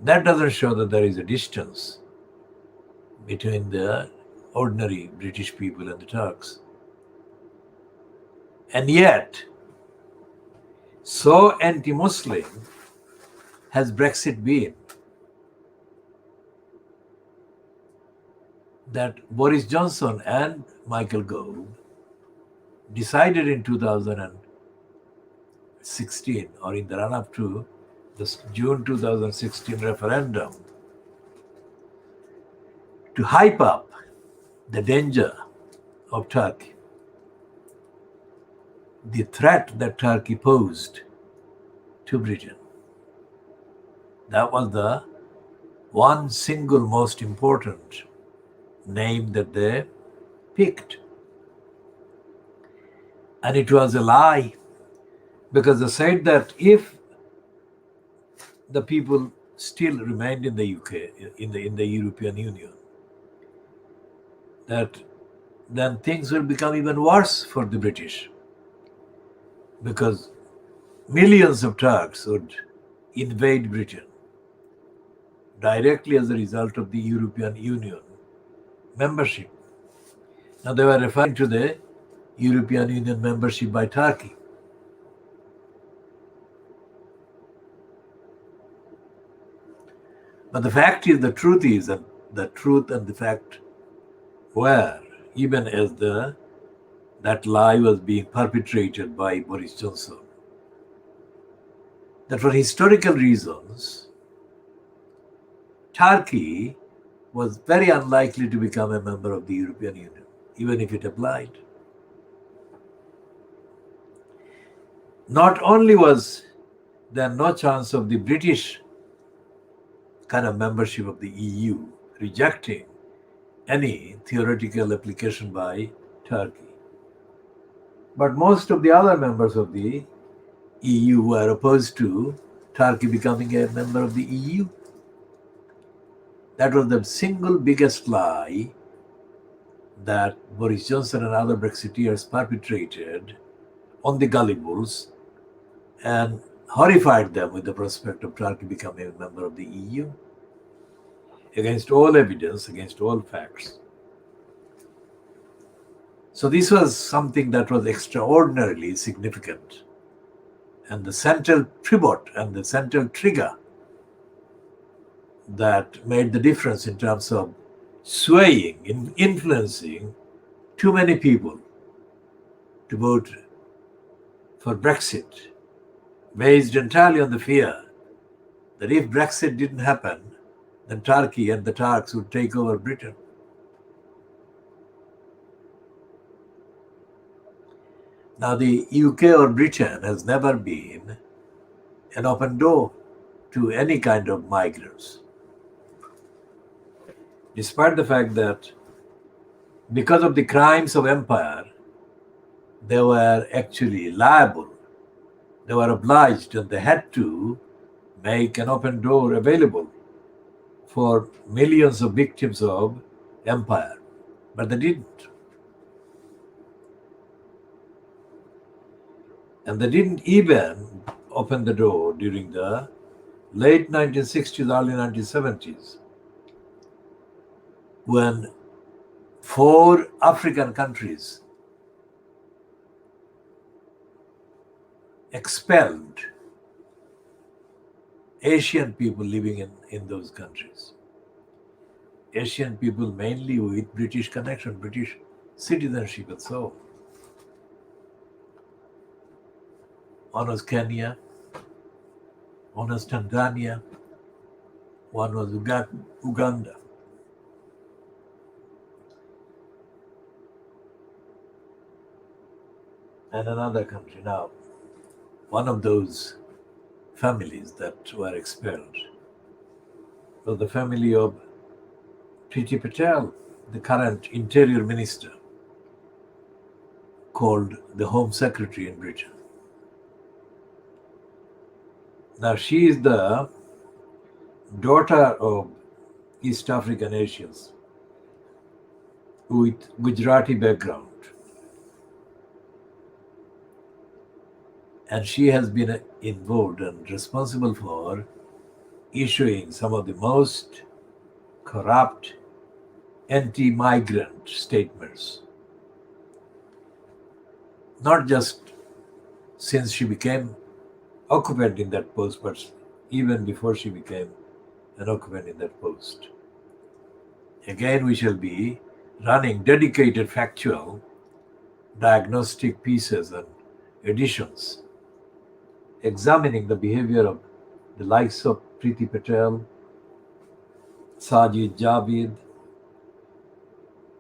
That doesn't show that there is a distance between the ordinary British people and the Turks. And yet, so anti-Muslim has Brexit been that Boris Johnson and Michael Gove decided in 2016, or in the run-up to the June 2016 referendum, to hype up the danger of Turkey, the threat that Turkey posed to Britain. That was the one single most important name that they picked. And it was a lie, because they said that if the people still remained in the UK, in the European Union, that then things will become even worse for the British, because millions of Turks would invade Britain directly as a result of the European Union membership. Now they were referring to the European Union membership by Turkey. But the fact is, the truth is, and the truth and the fact were, even as that lie was being perpetrated by Boris Johnson, that for historical reasons, Turkey was very unlikely to become a member of the European Union, even if it applied. Not only was there no chance of the British kind of membership of the EU rejecting any theoretical application by Turkey, but most of the other members of the EU were opposed to Turkey becoming a member of the EU. That was the single biggest lie that Boris Johnson and other Brexiteers perpetrated on the gullibles and horrified them with the prospect of Turkey becoming a member of the EU, against all evidence, against all facts. So this was something that was extraordinarily significant. And the central pivot and the central trigger that made the difference in terms of swaying, influencing too many people to vote for Brexit, based entirely on the fear that if Brexit didn't happen, then Turkey and the Turks would take over Britain. Now, the UK or Britain has never been an open door to any kind of migrants, despite the fact that because of the crimes of empire, they were actually liable. They were obliged and they had to make an open door available for millions of victims of empire, but they didn't. And they didn't even open the door during the late 1960s, early 1970s, when 4 African countries expelled Asian people living in those countries. Asian people mainly with British connection, British citizenship and so on. One was Kenya, one was Tanzania, one was Uganda. And another country. Now, one of those families that were expelled was the family of Priti Patel, the current interior minister, called the Home Secretary in Britain. Now, she is the daughter of East African Asians with Gujarati background. And she has been involved and responsible for issuing some of the most corrupt anti-migrant statements. Not just since she became occupant in that post, but even before she became an occupant in that post. Again, we shall be running dedicated factual diagnostic pieces and editions examining the behavior of the likes of Priti Patel, Sajid Javid,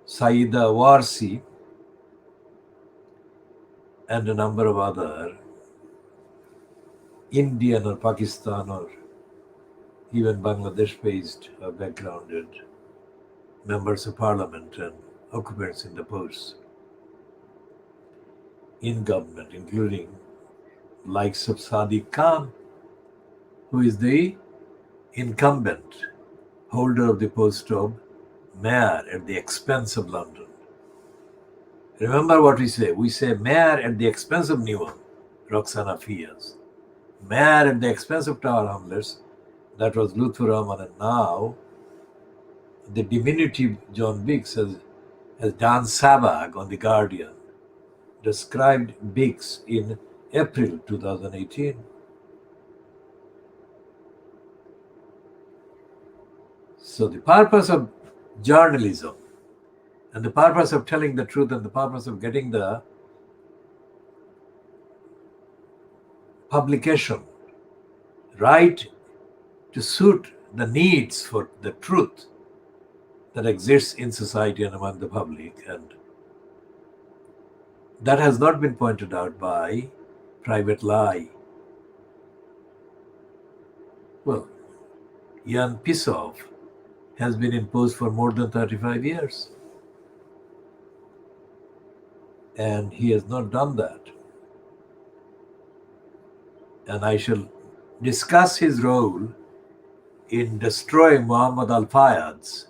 Saida Warsi, and a number of other Indian or Pakistan or even Bangladesh-based or backgrounded members of parliament and occupants in the posts in government, including likes of Sadiq Khan, who is the incumbent holder of the post of mayor at the expense of London. Remember what we say. We say mayor at the expense of Newham, Roxana Fias. Mayor at the expense of Tower Hamlets, that was Lutfur Rahman, and now the diminutive John Biggs, as Dan Sabag on The Guardian described Biggs in April 2018. So the purpose of journalism and the purpose of telling the truth and the purpose of getting the publication right to suit the needs for the truth that exists in society and among the public, and that has not been pointed out by private lie. Well, Jan Pisov has been in post for more than 35 years, and he has not done that. And I shall discuss his role in destroying Muhammad Al-Fayad's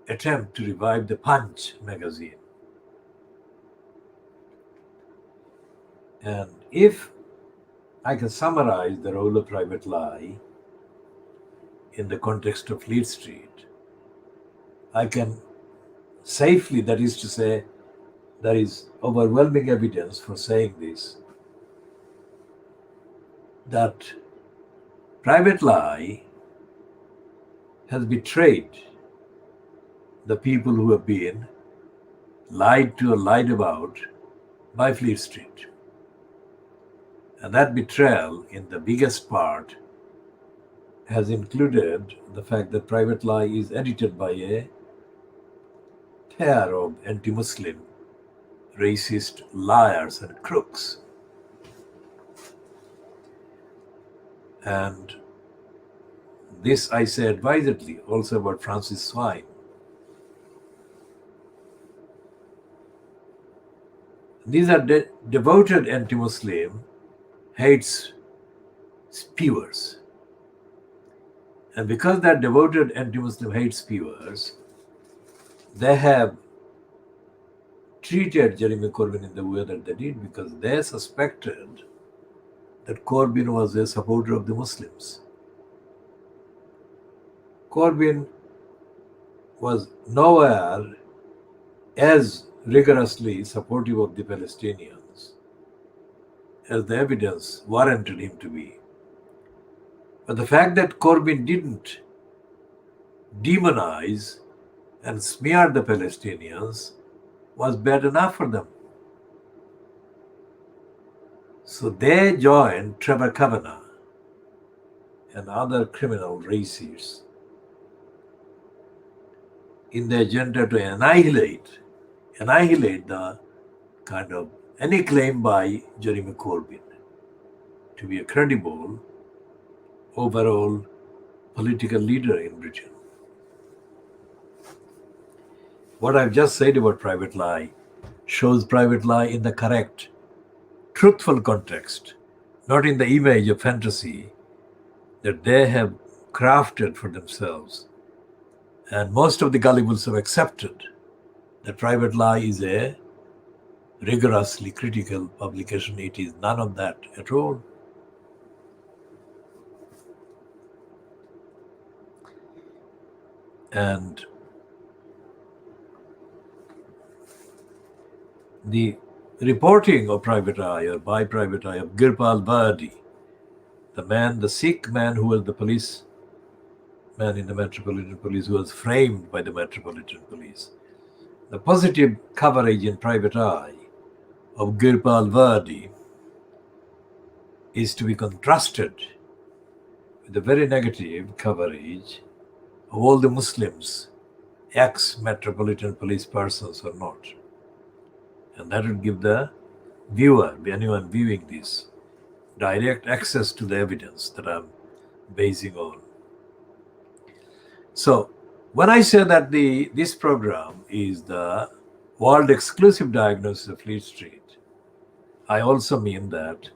attempt to revive the Punch magazine. And if I can summarize the role of private lie in the context of Fleet Street, I can safely, that is to say, there is overwhelming evidence for saying this, that private lie has betrayed the people who have been lied to or lied about by Fleet Street. And that betrayal, in the biggest part, has included the fact that private lie is edited by a pair of anti-Muslim, racist liars and crooks. And this I say advisedly also about Francis Swine. These are devoted anti-Muslim hate spewers. And because they're devoted anti-Muslim hate spewers, they have treated Jeremy Corbyn in the way that they did because they suspected that Corbyn was a supporter of the Muslims. Corbyn was nowhere as rigorously supportive of the Palestinians as the evidence warranted him to be. But the fact that Corbyn didn't demonize and smear the Palestinians was bad enough for them. So they joined Trevor Kavanagh and other criminal racists in the agenda to annihilate the kind of any claim by Jeremy Corbyn to be a credible overall political leader in Britain. What I've just said about private lie shows private lie in the correct, truthful context, not in the image of fantasy that they have crafted for themselves. And most of the gullibles have accepted that private lie is a rigorously critical publication. It is none of that at all. And the reporting of private eye or by private eye of Girpal Vardi, the Sikh man who was the police man in the Metropolitan Police, who was framed by the Metropolitan Police. The positive coverage in private eye of Girpal Vardi is to be contrasted with the very negative coverage of all the Muslims, ex-Metropolitan Police persons or not. And that would give the viewer, anyone viewing this, direct access to the evidence that I'm basing on. So when I say that this program is the world exclusive diagnosis of Fleet Street, I also mean that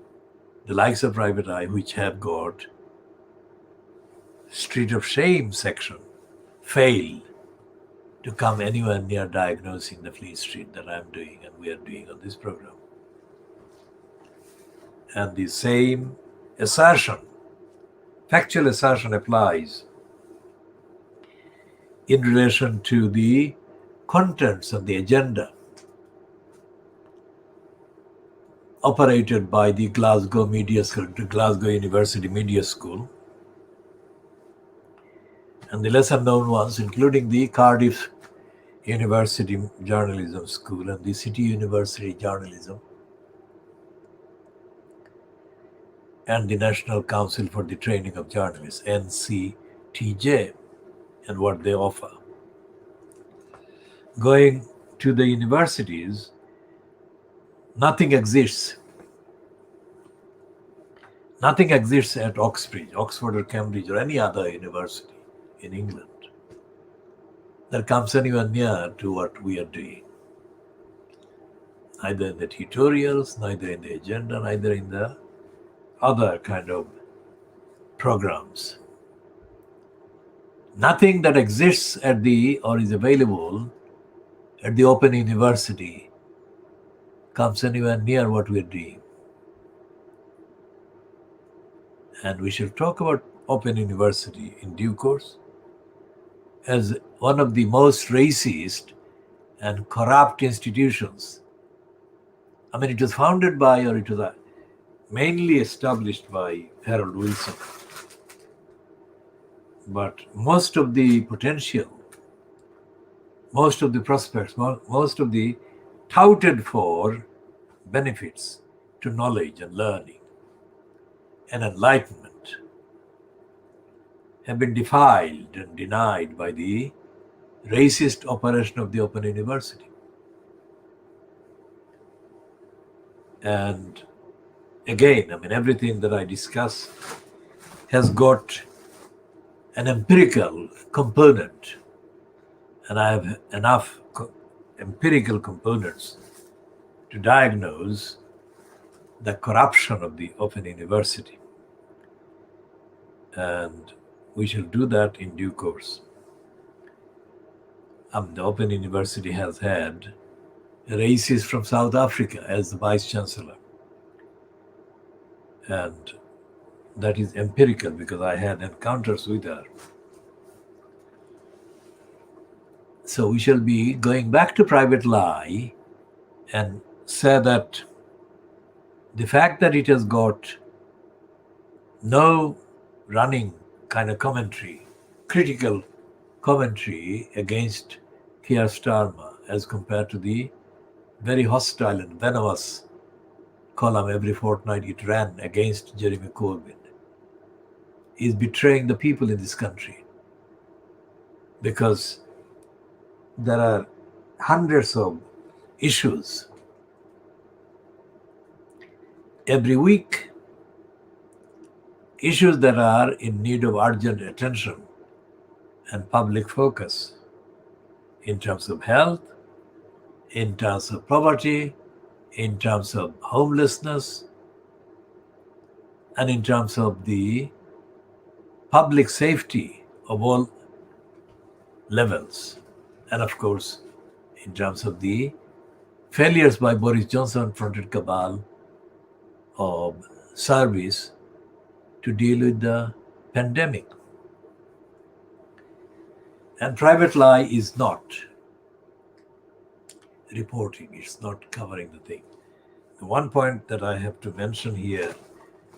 the likes of Private Eye, which have got Street of Shame section, fail to come anywhere near diagnosing the Fleet Street that I'm doing and we are doing on this program. And the same assertion, factual assertion, applies in relation to the contents of the agenda operated by the Glasgow Media School, the Glasgow University Media School. and the lesser known ones, including the Cardiff University Journalism School and the City University Journalism and the National Council for the Training of Journalists, NCTJ, and what they offer. Going to the universities, nothing exists. Nothing exists at Oxford or Cambridge, or any other university in England that comes anywhere near to what we are doing. Neither in the tutorials, neither in the agenda, neither in the other kind of programs. Nothing that exists at the or is available at the Open University comes anywhere near what we are doing. And we shall talk about Open University in due course as one of the most racist and corrupt institutions. I mean, it was founded by, or it was mainly established by Harold Wilson. But most of the potential, most of the prospects, most of the touted for benefits to knowledge and learning and enlightenment have been defiled and denied by the racist operation of the Open University. And again, I mean, everything that I discuss has got an empirical component, and I have enough empirical components to diagnose the corruption of the Open University. And we shall do that in due course. The Open University has had a racist from South Africa as the Vice Chancellor. And that is empirical because I had encounters with her. So we shall be going back to private lie and say that the fact that it has got no running kind of commentary, critical commentary against Keir Starmer as compared to the very hostile and venomous column every fortnight it ran against Jeremy Corbyn, is betraying the people in this country, because there are hundreds of issues every week, issues that are in need of urgent attention and public focus in terms of health, in terms of poverty, in terms of homelessness, and in terms of the public safety of all levels. And of course, in terms of the failures by Boris Johnson-fronted cabal of service to deal with the pandemic. And private lie is not reporting, it's not covering the thing. The one point that I have to mention here,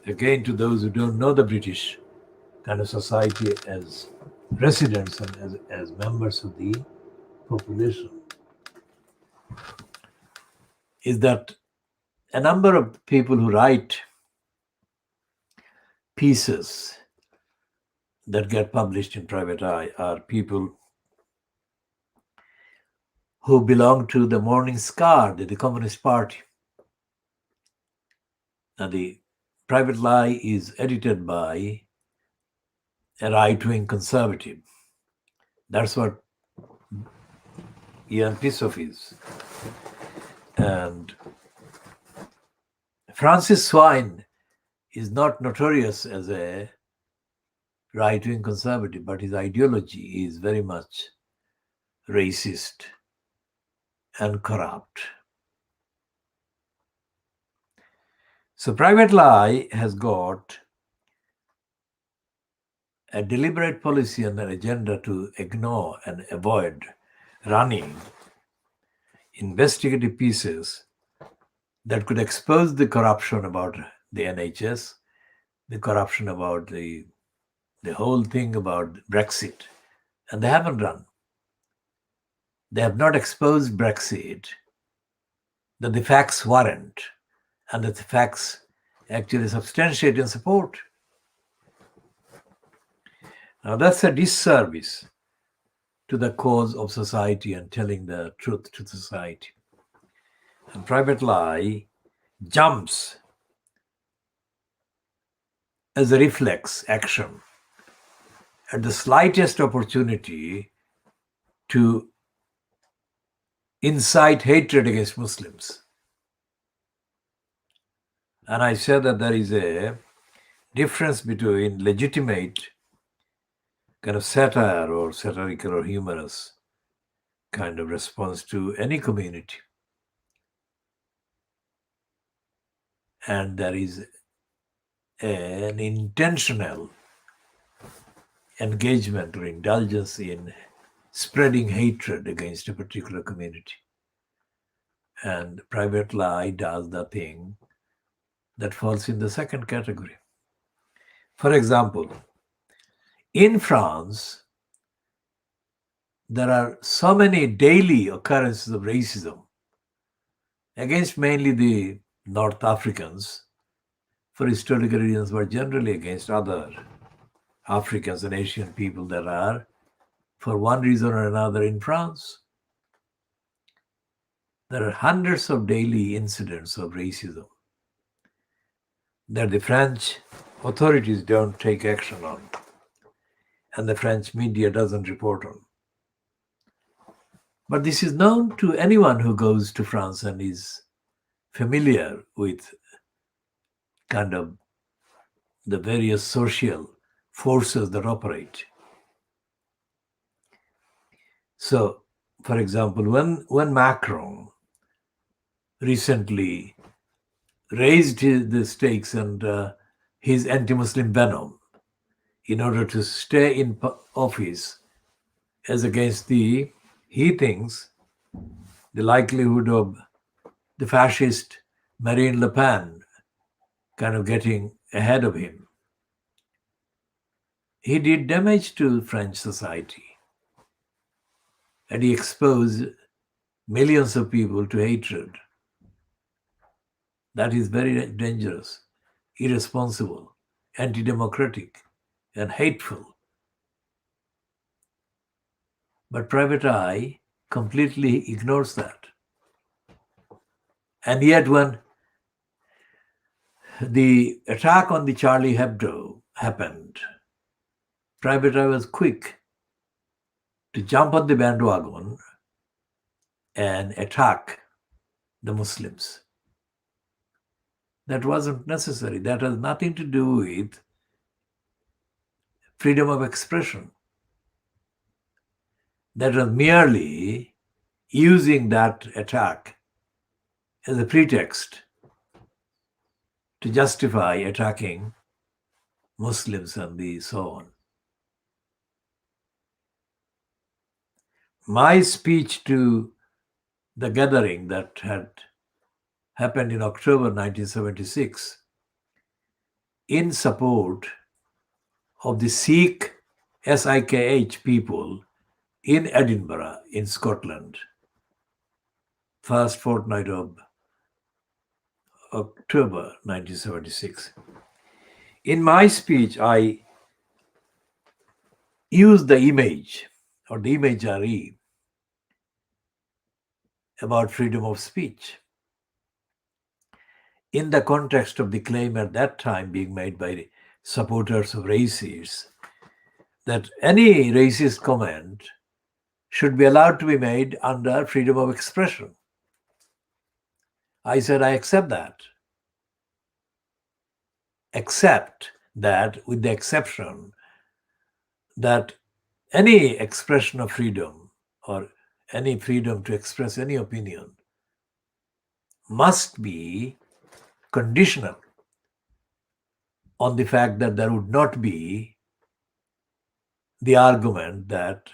again to those who don't know the British kind of society as residents and as members of the population, is that a number of people who write pieces that get published in private eye are people who belong to the Morning Star, the Communist Party. Now, the private lie is edited by a right-wing conservative. That's what Ian Pissoff is. And Francis Swine is not notorious as a right-wing conservative, but his ideology is very much racist and corrupt. So private lie has got a deliberate policy and an agenda to ignore and avoid running investigative pieces that could expose the corruption about the NHS, the corruption about the whole thing about Brexit, And they haven't run. They have not exposed Brexit, that the facts warrant, and that the facts actually substantiate and support. Now that's a disservice to the cause of society and telling the truth to society. And private lie jumps as a reflex action at the slightest opportunity to incite hatred against Muslims. And I said that there is a difference between legitimate kind of satire or satirical or humorous kind of response to any community, and there is an intentional engagement or indulgence in spreading hatred against a particular community. And private lie does the thing that falls in the second category. For example, in France, there are so many daily occurrences of racism against mainly the North Africans for historical reasons, but generally against other Africans and Asian people that are, for one reason or another, in France. There are hundreds of daily incidents of racism that the French authorities don't take action on, and the French media doesn't report on. But this is known to anyone who goes to France and is familiar with kind of the various social forces that operate. So, for example, when Macron recently raised the stakes and his anti-Muslim venom in order to stay in office, as against he thinks the likelihood of the fascist Marine Le Pen kind of getting ahead of him, he did damage to French society, and he exposed millions of people to hatred. That is very dangerous, irresponsible, anti-democratic, and hateful. But private eye completely ignores that. And yet when the attack on the Charlie Hebdo happened, private eye was quick to jump on the bandwagon and attack the Muslims. That wasn't necessary. That has nothing to do with freedom of expression. That was merely using that attack as a pretext to justify attacking Muslims and so on. My speech to the gathering that had happened in October 1976 in support of the Sikh, SIKH people in Edinburgh, in Scotland, first fortnight of October 1976. In my speech, I used the image or the imagery about freedom of speech in the context of the claim at that time being made by supporters of racists that any racist comment should be allowed to be made under freedom of expression. I said, I accept that. Except that, with the exception that any expression of freedom or any freedom to express any opinion must be conditional on the fact that there would not be the argument that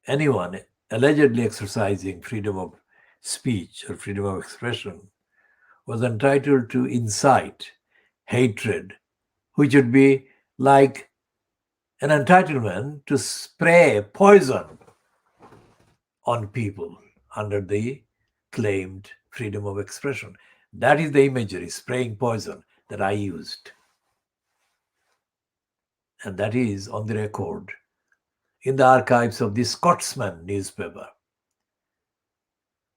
anyone allegedly exercising freedom of speech or freedom of expression was entitled to incite hatred, which would be like an entitlement to spray poison on people under the claimed freedom of expression. That is the imagery, spraying poison, that I used. And that is on the record in the archives of the Scotsman newspaper,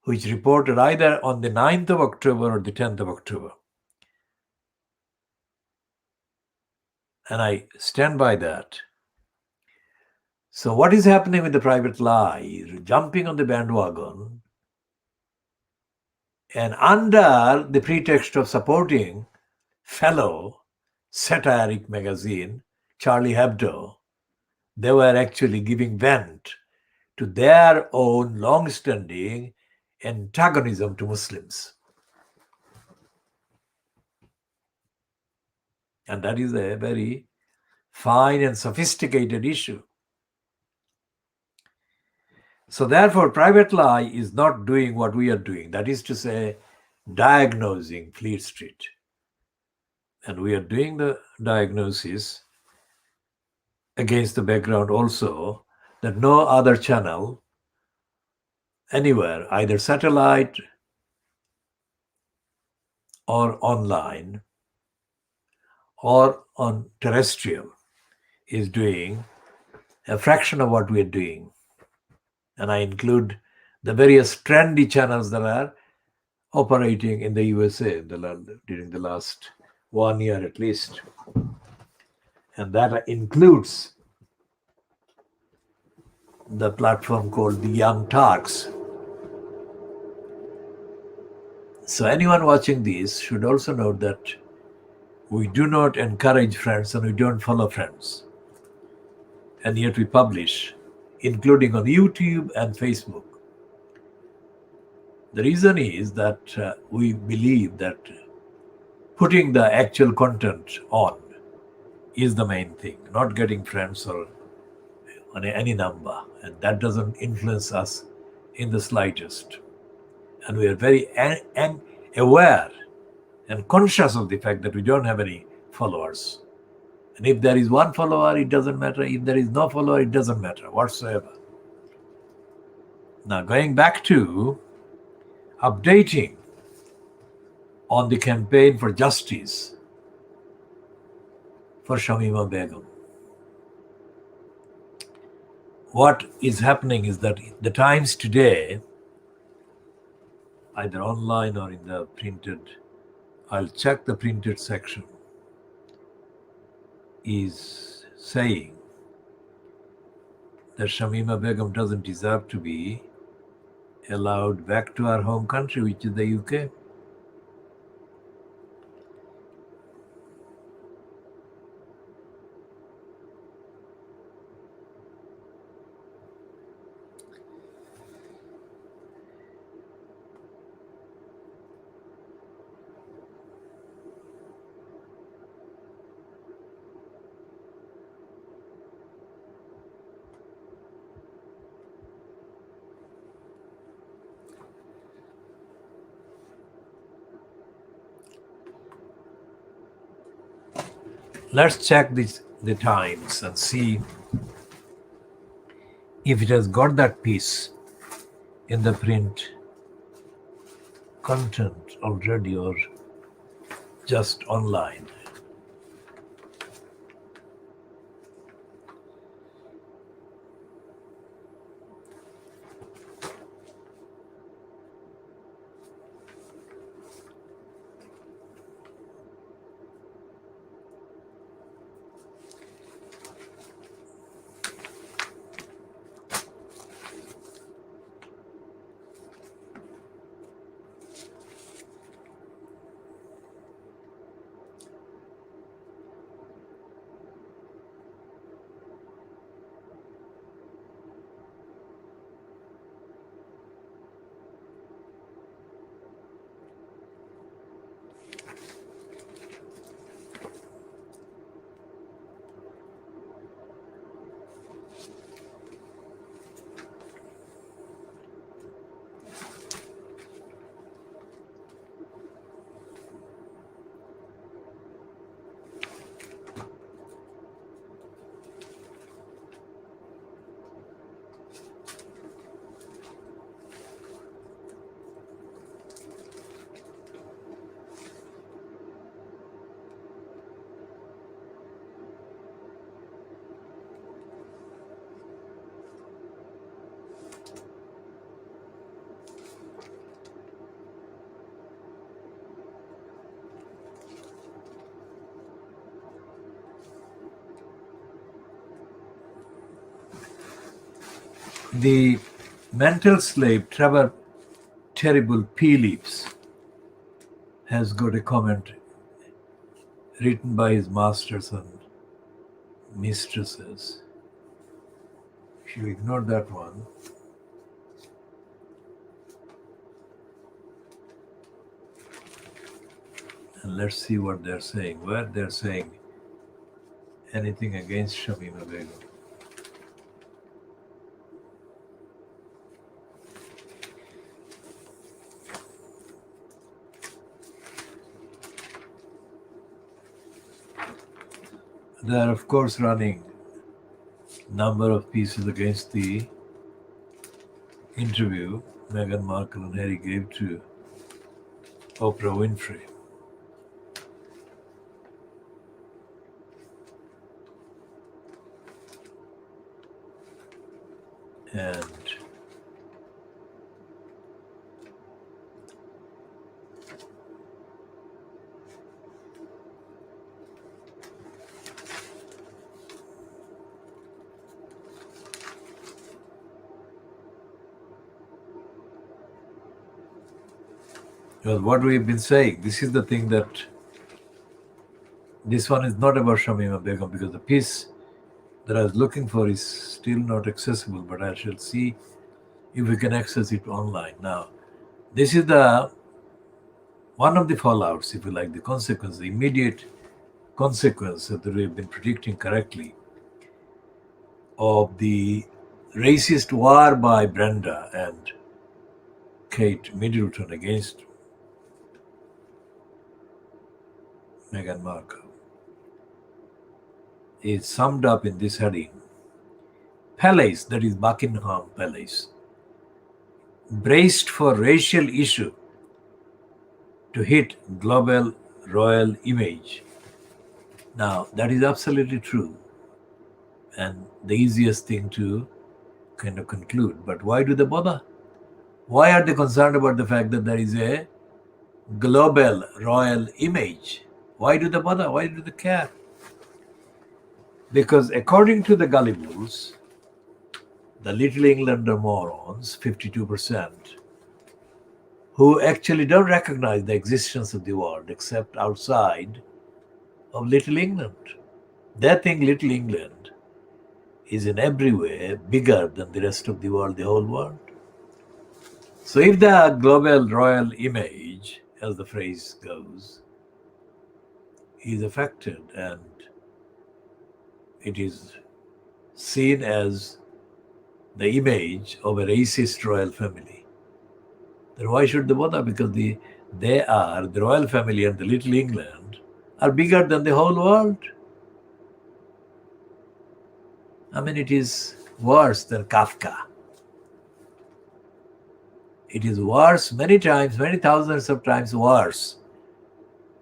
which reported either on the 9th of October or the 10th of October. And I stand by that. So what is happening with the private lie? Jumping on the bandwagon, and under the pretext of supporting fellow satiric magazine, Charlie Hebdo, they were actually giving vent to their own long-standing antagonism to Muslims. And that is a very fine and sophisticated issue. So therefore, private lie is not doing what we are doing. That is to say, diagnosing Fleet Street. And we are doing the diagnosis against the background also that no other channel anywhere, either satellite or online or on terrestrial, is doing a fraction of what we are doing. And I include the various trendy channels that are operating in the USA during the last 1 year at least. And that includes the platform called the Young Turks. So anyone watching this should also note that we do not encourage friends and we don't follow friends. And yet we publish, including on YouTube and Facebook. The reason is that we believe that putting the actual content on is the main thing, not getting friends or on any number. And that doesn't influence us in the slightest. And we are very aware and conscious of the fact that we don't have any followers. And if there is one follower, it doesn't matter. If there is no follower, it doesn't matter whatsoever. Now, going back to updating on the campaign for justice for Shamima Begum. What is happening is that the Times today, either online or in the printed, I'll check the printed section, is saying that Shamima Begum doesn't deserve to be allowed back to her home country, which is the UK. Let's check the Times and see if it has got that piece in the print content already or just online. The mental slave Trevor Terrible Pealeaps has got a comment written by his masters and mistresses. If you ignore that one, and let's see what they're saying. Where they're saying anything against Shamima Begum. They are, of course, running number of pieces against the interview Meghan Markle and Harry gave to Oprah Winfrey. And well, what we've been saying, this is the thing that this one is not about Shamima Begum, because the piece that I was looking for is still not accessible, but I shall see if we can access it online. Now, this is the one of the fallouts, if you like, the consequence, the immediate consequence that we have been predicting correctly of the racist war by Brenda and Kate Middleton against Meghan Markle is summed up in this heading. Palace, that is Buckingham Palace, braced for racial issue to hit global royal image. Now, that is absolutely true and the easiest thing to kind of conclude. But why do they bother? Why are they concerned about the fact that there is a global royal image? Why do they bother? Why do they care? Because according to the gullibles, the Little Englander morons, 52%, who actually don't recognize the existence of the world except outside of Little England. They think Little England is in every way bigger than the rest of the world, the whole world. So if the global royal image, as the phrase goes, is affected and it is seen as the image of a racist royal family, then why should they bother? Because the royal family and the Little England are bigger than the whole world. I mean, it is worse than Kafka. It is worse many times, many thousands of times worse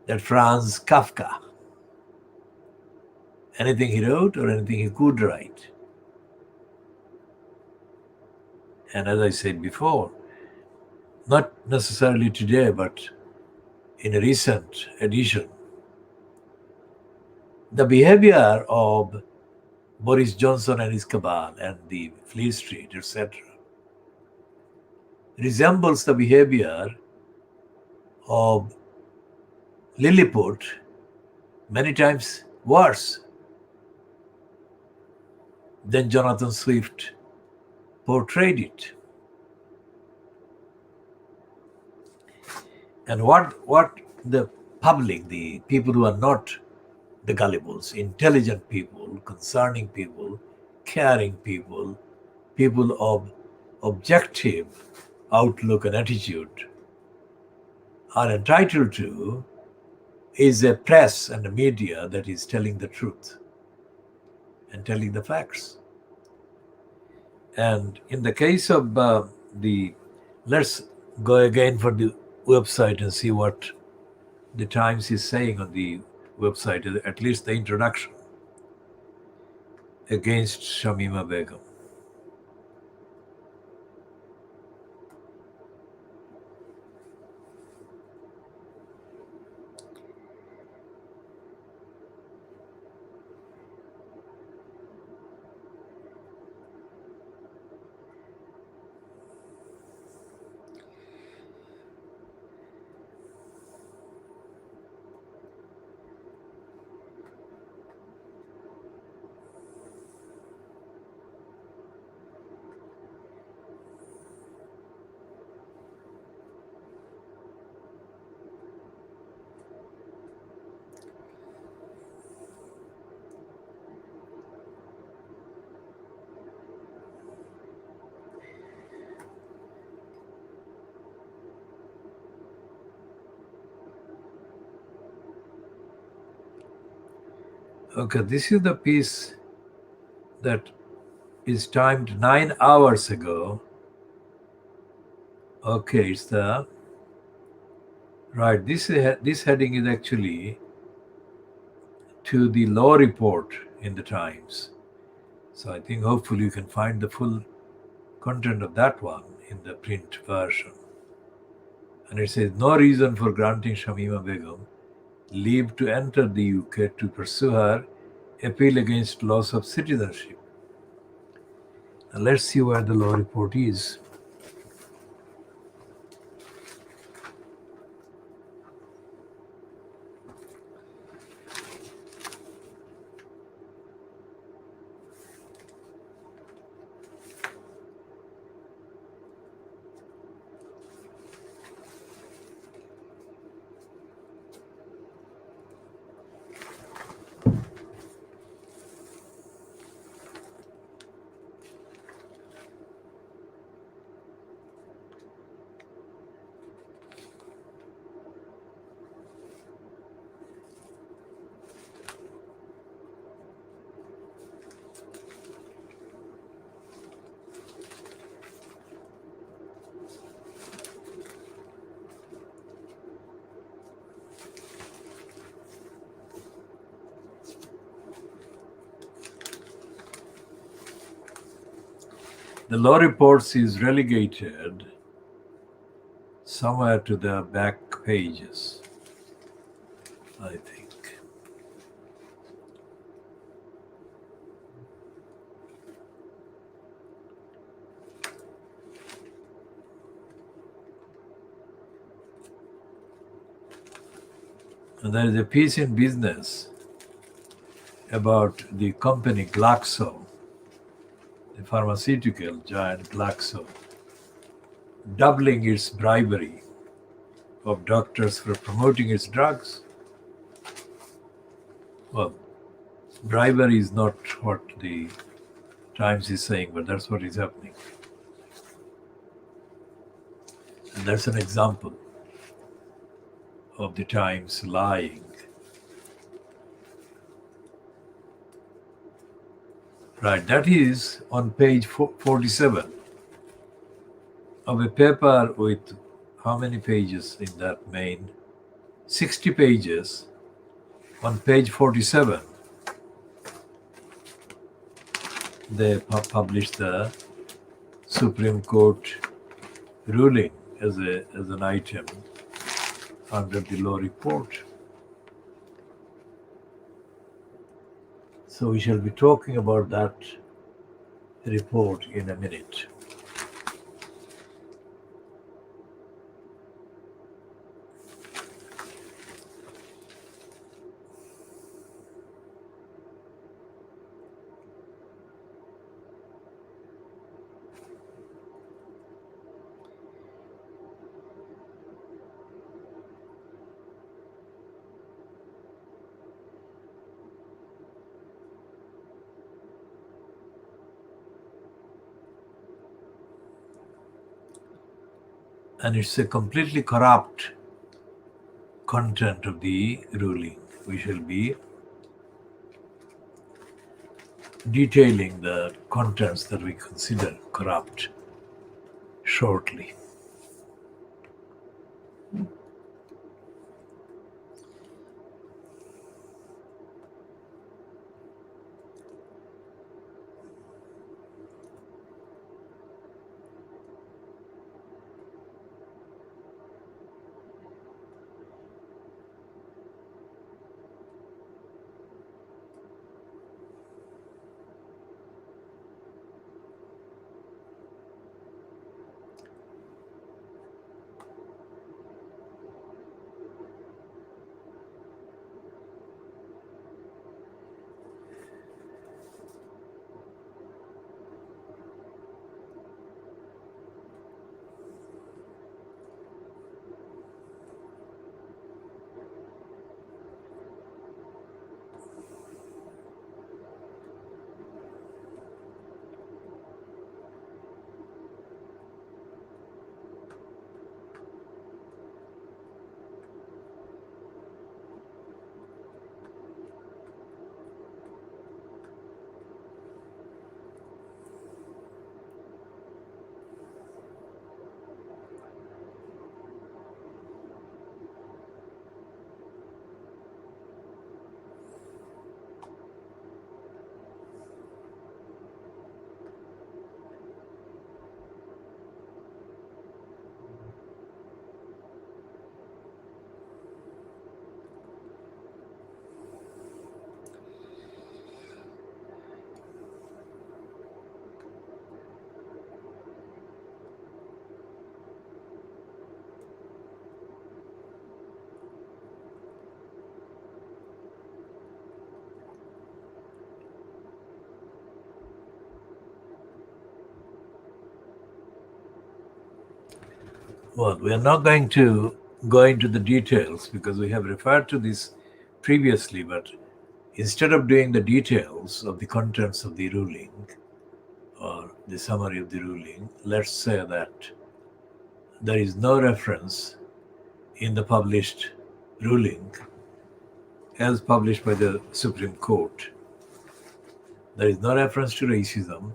than Franz Kafka. Anything he wrote or anything he could write. And as I said before, not necessarily today, but in a recent edition, the behavior of Boris Johnson and his cabal and the Fleet Street, etc., resembles the behavior of Lilliput many times worse than Jonathan Swift portrayed it. And what the public, the people who are not the gullibles, intelligent people, concerning people, caring people, people of objective outlook and attitude are entitled to is a press and a media that is telling the truth and telling the facts. And in the case of let's go again for the website and see what the Times is saying on the website, at least the introduction against Shamima Begum. Okay, this is the piece that is timed 9 hours ago. Okay, it's the right. This heading is actually to the law report in the Times. So I think hopefully you can find the full content of that one in the print version. And it says no reason for granting Shamima Begum leave to enter the UK to pursue her appeal against loss of citizenship. Now let's see where the law report is. The law reports is relegated somewhere to the back pages, I think. And there is a piece in Business about the company Glaxo, the pharmaceutical giant Glaxo, doubling its bribery of doctors for promoting its drugs. Well, bribery is not what the Times is saying, but that's what is happening. And that's an example of the Times lying. Right, that is on page 47 of a paper with how many pages in that main? 60 pages. On page 47, they published the Supreme Court ruling as an item under the law report. So we shall be talking about that report in a minute. And it's a completely corrupt content of the ruling. We shall be detailing the contents that we consider corrupt shortly. Well, we are not going to go into the details because we have referred to this previously, but instead of doing the details of the contents of the ruling or the summary of the ruling, let's say that there is no reference in the published ruling as published by the Supreme Court. There is no reference to racism,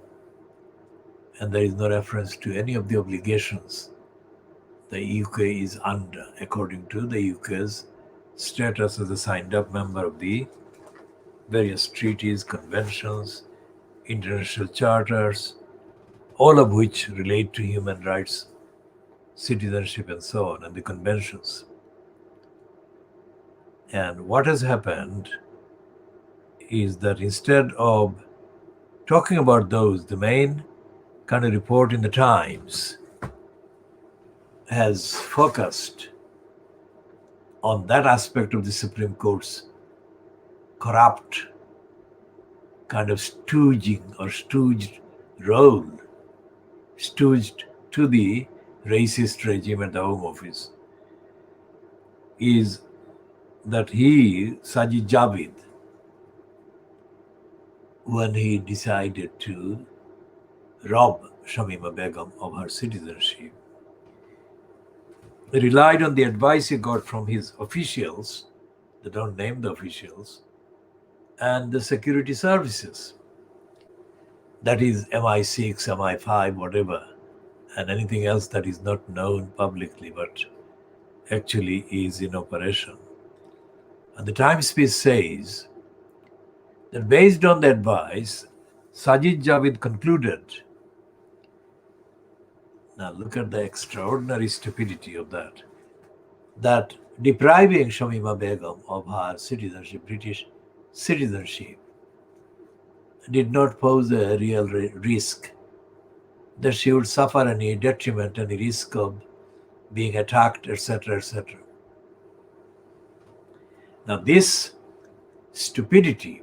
and there is no reference to any of the obligations the UK is under according to the UK's status as a signed up member of the various treaties, conventions, international charters, all of which relate to human rights, citizenship, and so on, and the conventions. And what has happened is that instead of talking about those, the main kind of report in the Times has focused on that aspect of the Supreme Court's corrupt kind of stooging or stooged role, stooged to the racist regime at the Home Office, is that Sajid Javid, when he decided to rob Shamima Begum of her citizenship, relied on the advice he got from his officials, they don't name the officials, and the security services. That is MI6, MI5, whatever, and anything else that is not known publicly but actually is in operation. And the Times piece says that based on the advice, Sajid Javid concluded. Now look at the extraordinary stupidity of that depriving Shamima Begum of her citizenship, British citizenship, did not pose a real risk that she would suffer any detriment, any risk of being attacked, etc., etc. Now this stupidity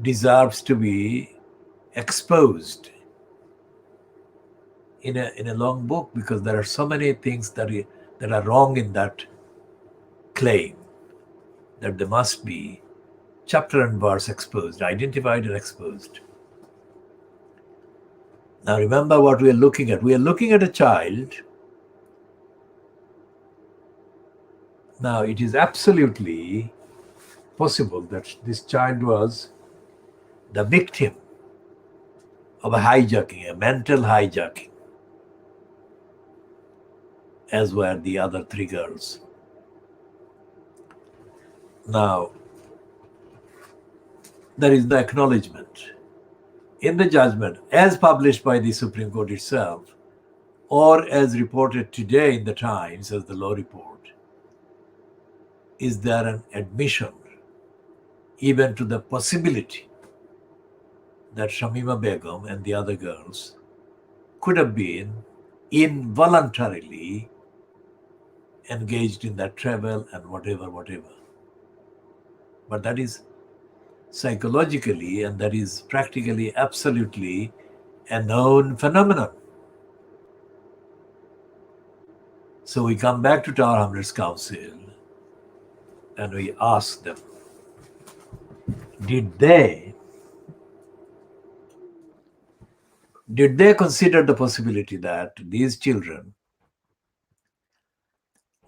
deserves to be exposed in a long book, because there are so many things that are wrong in that claim that they must be chapter and verse exposed, identified and exposed. Now remember what we are looking at. We are looking at a child. Now it is absolutely possible that this child was the victim of a hijacking, a mental hijacking, as were the other three girls. Now, there is no acknowledgement in the judgment as published by the Supreme Court itself, or as reported today in the Times as the law report. Is there an admission even to the possibility that Shamima Begum and the other girls could have been involuntarily engaged in that travel and whatever. But that is psychologically and that is practically absolutely a known phenomenon. So we come back to Tower Hamlets Council and we ask them, did they consider the possibility that these children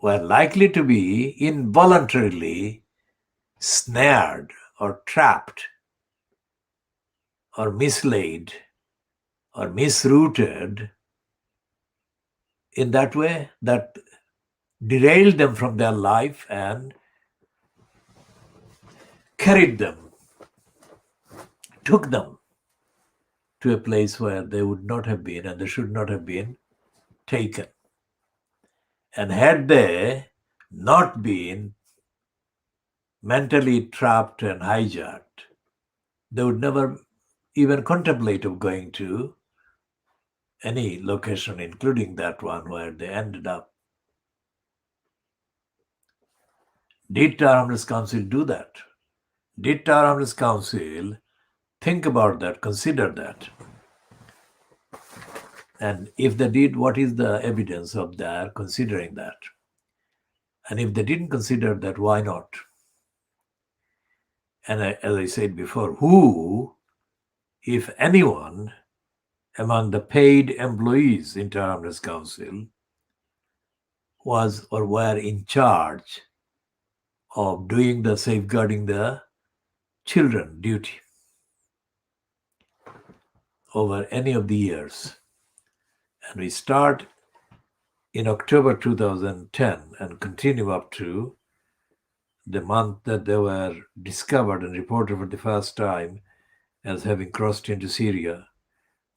were likely to be involuntarily snared or trapped or misled or misrouted in that way that derailed them from their life and carried them, took them to a place where they would not have been and they should not have been taken. And had they not been mentally trapped and hijacked, they would never even contemplate of going to any location, including that one where they ended up. Did Tower Hamlets Council do that? Did Tower Hamlets Council think about that, consider that? And if they did, what is the evidence of their considering that? And if they didn't consider that, why not? And as I said before, who, if anyone, among the paid employees in Hrs Council was or were in charge of doing the safeguarding the children duty over any of the years. And we start in October 2010 and continue up to the month that they were discovered and reported for the first time as having crossed into Syria.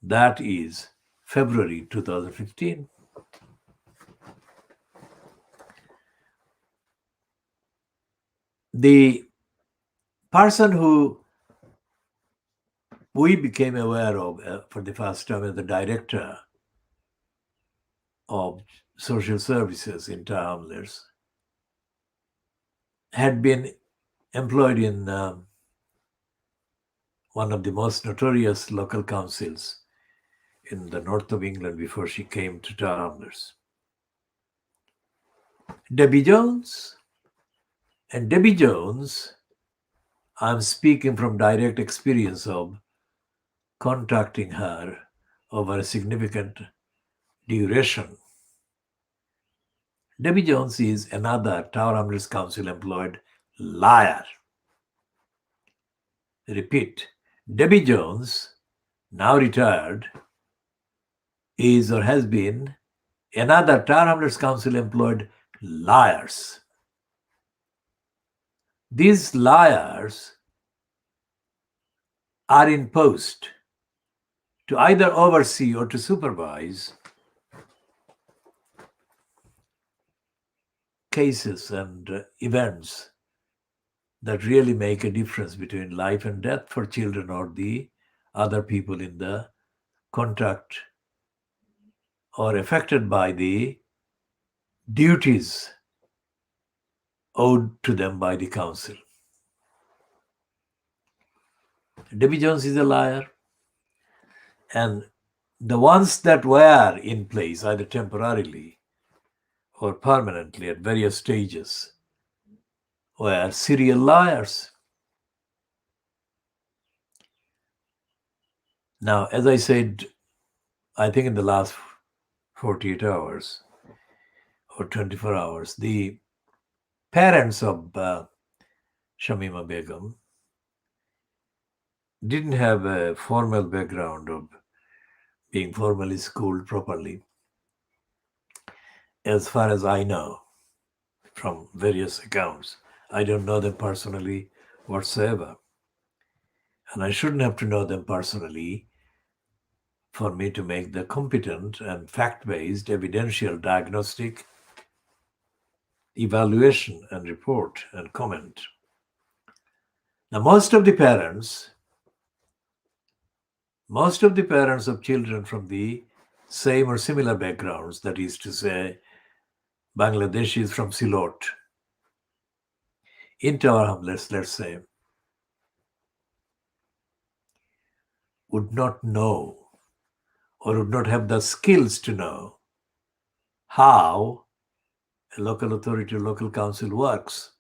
That is February 2015. The person who we became aware of for the first time as the director of social services in Hamlers had been employed in one of the most notorious local councils in the north of England before she came to Hamlers. Debbie Jones. And Debbie Jones, I'm speaking from direct experience of contacting her over a significant duration. Debbie Jones is another Tower Hamlets Council employed liar. Repeat, Debbie Jones, now retired, is or has been another Tower Hamlets Council employed liars. These liars are in post to either oversee or to supervise cases and events that really make a difference between life and death for children or the other people in the contact or affected by the duties owed to them by the council. Debbie Jones is a liar, and the ones that were in place, either temporarily or permanently at various stages, were serial liars. Now, as I said, I think in the last 48 hours or 24 hours, the parents of Shamima Begum didn't have a formal background of being formally schooled properly, as far as I know from various accounts. I don't know them personally whatsoever. And I shouldn't have to know them personally for me to make the competent and fact-based evidential diagnostic evaluation and report and comment. Now, most of the parents of children from the same or similar backgrounds, that is to say, Bangladeshis from Silot, in Tower Hamlets, let's say, would not know or would not have the skills to know how a local authority or local council works.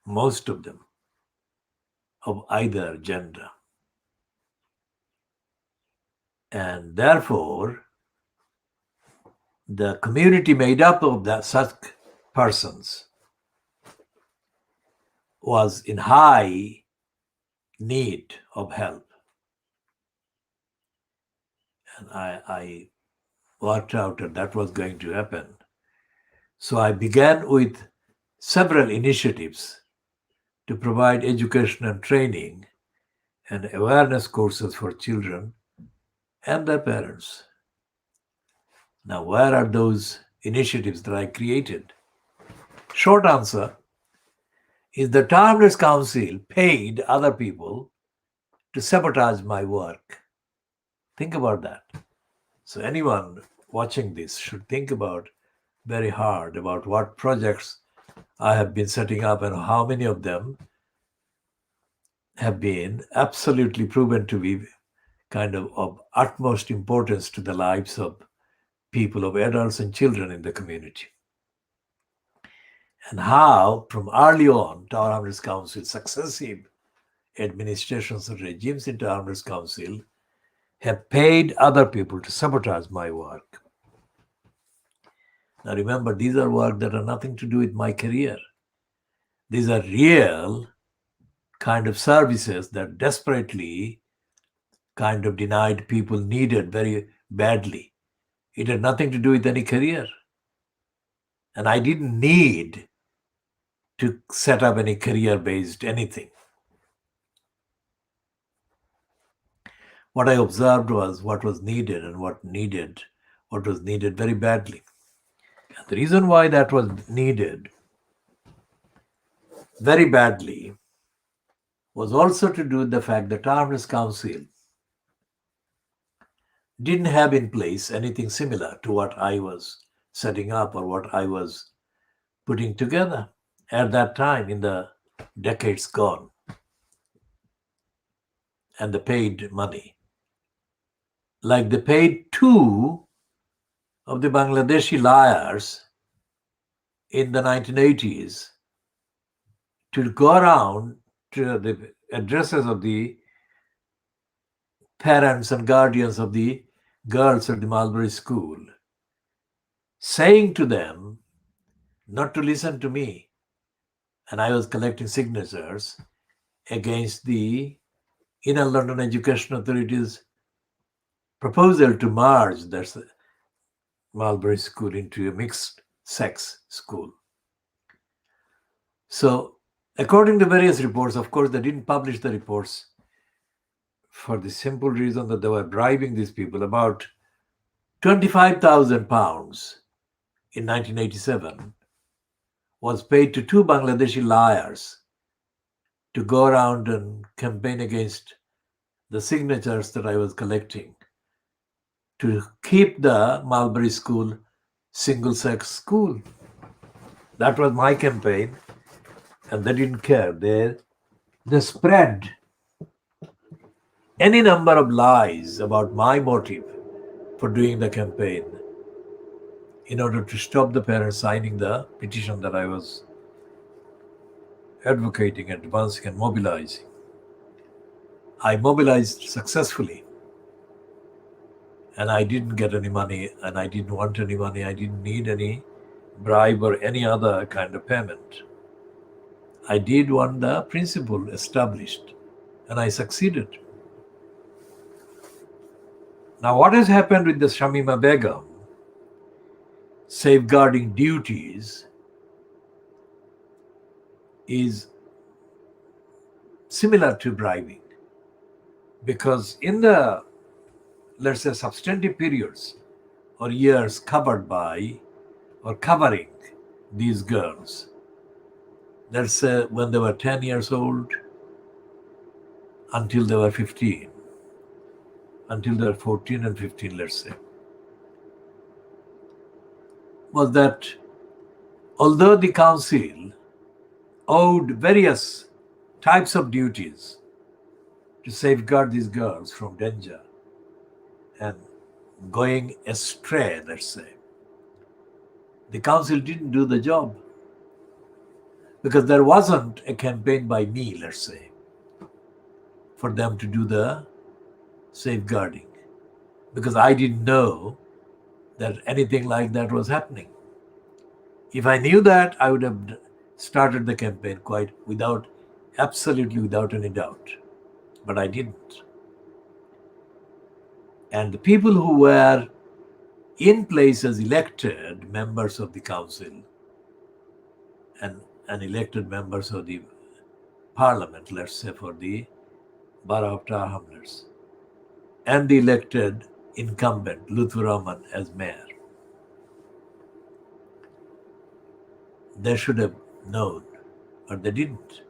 Most of them of either gender. And therefore, the community made up of such persons was in high need of help. And I worked out that was going to happen. So I began with several initiatives to provide education and training and awareness courses for children and their parents. Now, where are those initiatives that I created? Short answer is the Tower Hamlets Council paid other people to sabotage my work. Think about that. So anyone watching this should think about very hard about what projects I have been setting up and how many of them have been absolutely proven to be kind of utmost importance to the lives of people, of adults and children in the community. And how, from early on, Tower Hamlets Council, successive administrations and regimes in Tower Hamlets Council have paid other people to sabotage my work. Now remember, these are work that are nothing to do with my career. These are real kind of services that desperately kind of denied people needed very badly. It had nothing to do with any career. And I didn't need to set up any career-based anything. What I observed was what was needed and what was needed very badly. And the reason why that was needed very badly was also to do with the fact that Tower Hamlets Council didn't have in place anything similar to what I was setting up or what I was putting together at that time in the decades gone, and the paid money. Like they paid 2 of the Bangladeshi liars in the 1980s to go around to the addresses of the parents and guardians of the girls at the Mulberry School, saying to them not to listen to me. And I was collecting signatures against the Inner London Education Authority's proposal to merge the Mulberry School into a mixed-sex school. So, according to various reports, of course, they didn't publish the reports for the simple reason that they were bribing these people. About £25,000 in 1987 was paid to 2 Bangladeshi liars to go around and campaign against the signatures that I was collecting to keep the Mulberry School single-sex school. That was my campaign, and they didn't care. They spread any number of lies about my motive for doing the campaign in order to stop the parents signing the petition that I was advocating, advancing, and mobilizing. I mobilized successfully, and I didn't get any money, and I didn't want any money. I didn't need any bribe or any other kind of payment. I did want the principle established, and I succeeded. Now, what has happened with the Shamima Begum safeguarding duties is similar to bribing, because in the, let's say, substantive periods or years covered by or covering these girls, let's say when they were 10 years old until they were 15, until they were 14 and 15, let's say, was that although the council owed various types of duties to safeguard these girls from danger and going astray, let's say, the council didn't do the job because there wasn't a campaign by me, let's say, for them to do the safeguarding, because I didn't know that anything like that was happening. If I knew that, I would have started the campaign absolutely without any doubt, but I didn't. And the people who were in place as elected members of the council and elected members of the parliament, let's say, for the borough of Tower Hamlets, and the elected incumbent, Lutfur Rahman, as mayor, they should have known, but they didn't.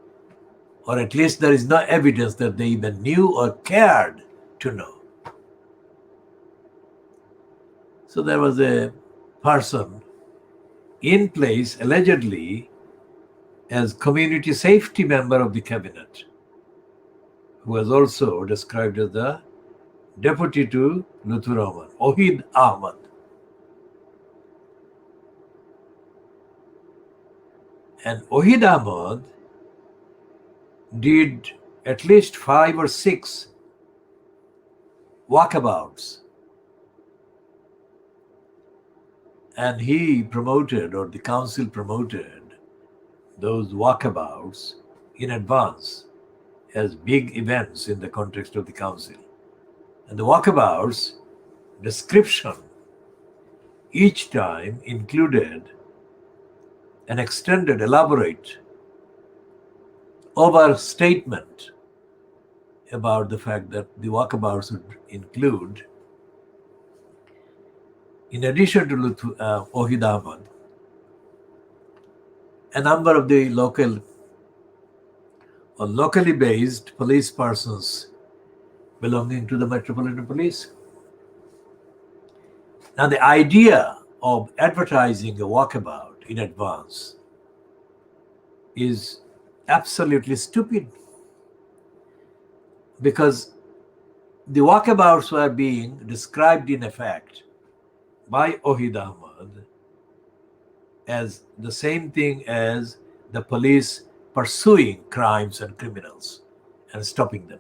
Or at least there is no evidence that they even knew or cared to know. So there was a person in place, allegedly as community safety member of the cabinet, who was also described as the deputy to Lutfur Rahman, Ohid Ahmad. And Ohid Ahmad did at least 5 or 6 walkabouts. And he promoted, or the council promoted, those walkabouts in advance as big events in the context of the council. And the walkabouts description each time included an extended, elaborate overstatement about the fact that the walkabouts would include, in addition to Ohid Ahmad, a number of the local or locally based police persons belonging to the Metropolitan Police. Now, the idea of advertising a walkabout in advance is absolutely stupid, because the walkabouts were being described in effect by Ohid Ahmad as the same thing as the police pursuing crimes and criminals and stopping them.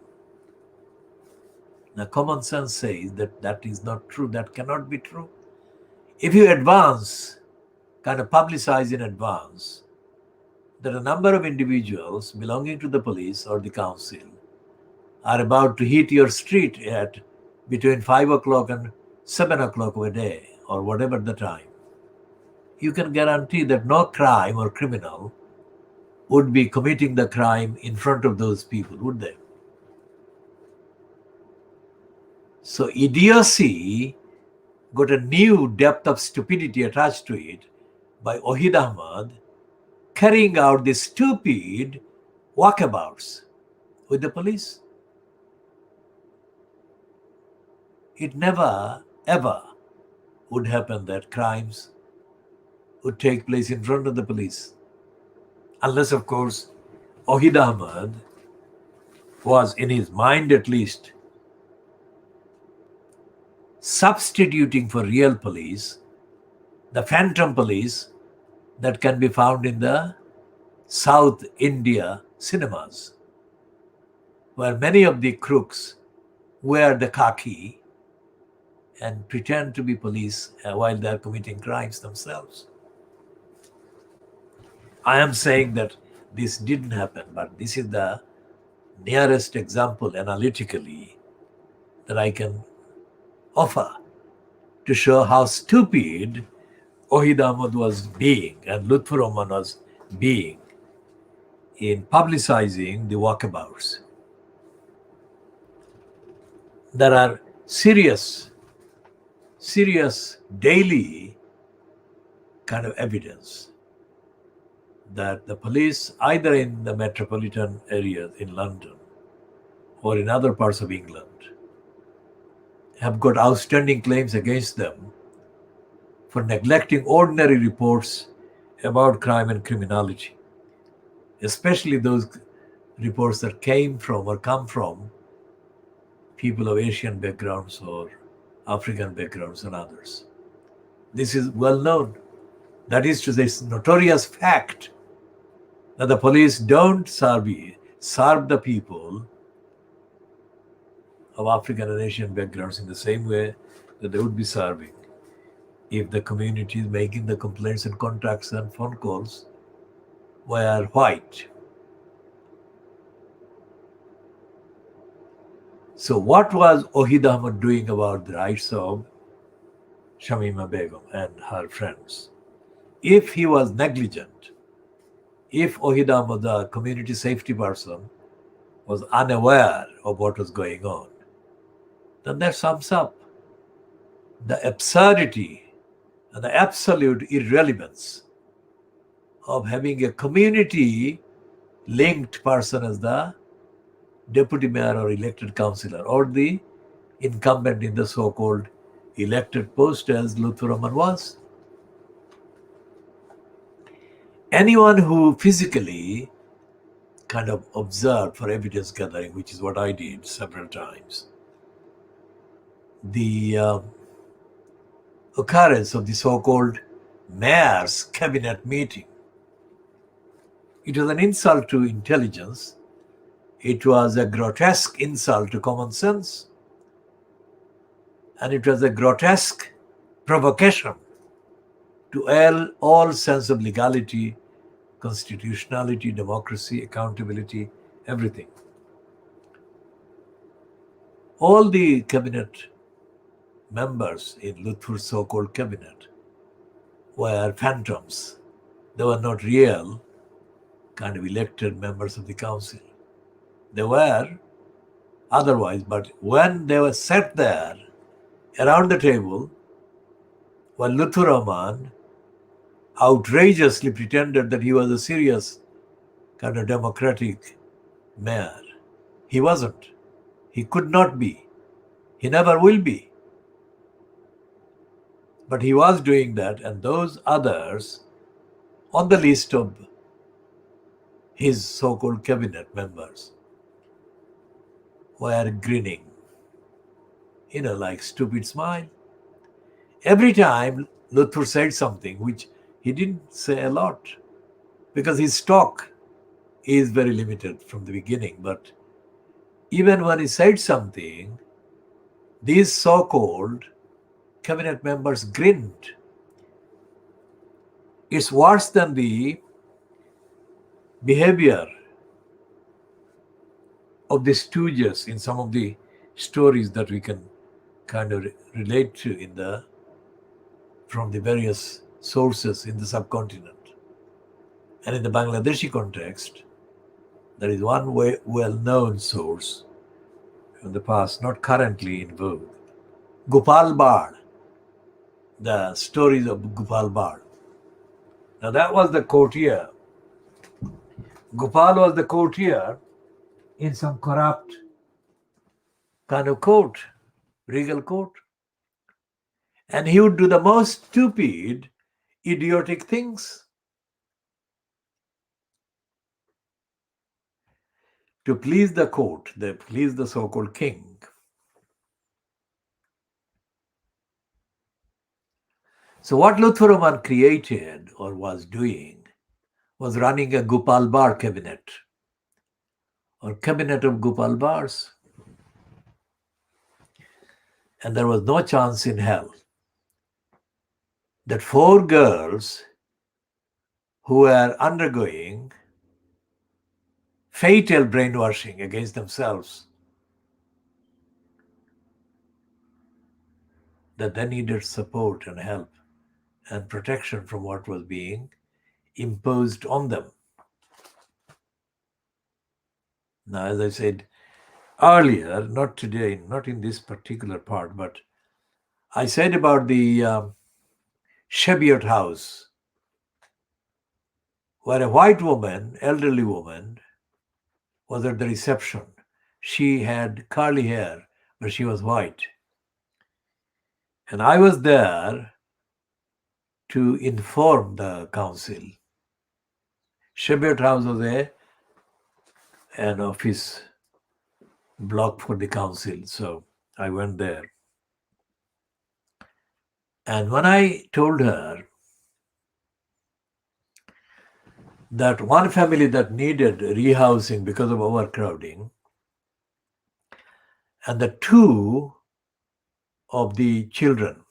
Now, common sense says that that is not true. That cannot be true. If you advance, kind of publicize in advance, that a number of individuals belonging to the police or the council are about to hit your street at between 5 o'clock and 7 o'clock of a day, or whatever the time, you can guarantee that no crime or criminal would be committing the crime in front of those people, would they? So idiocy got a new depth of stupidity attached to it by Ohid Ahmad carrying out these stupid walkabouts with the police. It never, ever would happen that crimes would take place in front of the police. Unless, of course, Ohid Ahmad was, in his mind at least, substituting for real police the phantom police that can be found in the South India cinemas, where many of the crooks wear the khaki and pretend to be police while they are committing crimes themselves. I am saying that this didn't happen, but this is the nearest example analytically that I can offer to show how stupid Ohid Ahmad was being and Lutfur Rahman was being in publicizing the walkabouts. There are serious daily kind of evidence that the police, either in the metropolitan areas in London or in other parts of England, have got outstanding claims against them for neglecting ordinary reports about crime and criminality, especially those reports that came from or come from people of Asian backgrounds or African backgrounds and others. This is well known. That is to say, it's notorious fact that the police don't serve the people of African and Asian backgrounds in the same way that they would be serving if the communities making the complaints and contacts and phone calls were white. So what was Ohid Ahmad doing about the rights of Shamima Begum and her friends? If he was negligent, if Ohid Ahmad, the community safety person, was unaware of what was going on, then that sums up the absurdity and the absolute irrelevance of having a community linked person as the deputy mayor or elected councillor, or the incumbent in the so-called elected post as Lutfur Rahman was. Anyone who physically kind of observed for evidence gathering, which is what I did several times, the occurrence of the so-called mayor's cabinet meeting. It was an insult to intelligence. It was a grotesque insult to common sense. And it was a grotesque provocation to all sense of legality, constitutionality, democracy, accountability, everything. All the cabinet members in Lutfur's so-called cabinet were phantoms. They were not real kind of elected members of the council. They were otherwise, but when they were sat there around the table, while Lutfur Rahman outrageously pretended that he was a serious kind of democratic mayor, he wasn't. He could not be. He never will be. But he was doing that, and those others on the list of his so-called cabinet members were grinning, like stupid smile. Every time Lutfur said something, which he didn't say a lot, because his talk is very limited from the beginning, but even when he said something, these so-called cabinet members grinned. It's worse than the behavior of the stooges in some of the stories that we can kind of relate to from the various sources in the subcontinent. And in the Bangladeshi context, there is one well-known source from the past, not currently in vogue. Gopal Bard, the stories of Gopal Bard. Now that was the courtier. Gopal was the courtier in some corrupt kind of court, regal court. And he would do the most stupid, idiotic things to please the court, to please the so-called king. So what Lutfur Rahman created or was doing was running a Gopal Bar cabinet or cabinet of Gopal Bars. And there was no chance in hell that 4 girls who were undergoing fatal brainwashing against themselves, that they needed support and help and protection from what was being imposed on them. Now, as I said earlier, not today, not in this particular part, but I said about the Cheviot house, where a white woman, elderly woman, was at the reception. She had curly hair, but she was white. And I was there to inform the council. Cheviot house was an office block for the council, so I went there. And when I told her that one family that needed rehousing because of overcrowding, and the 2 of the children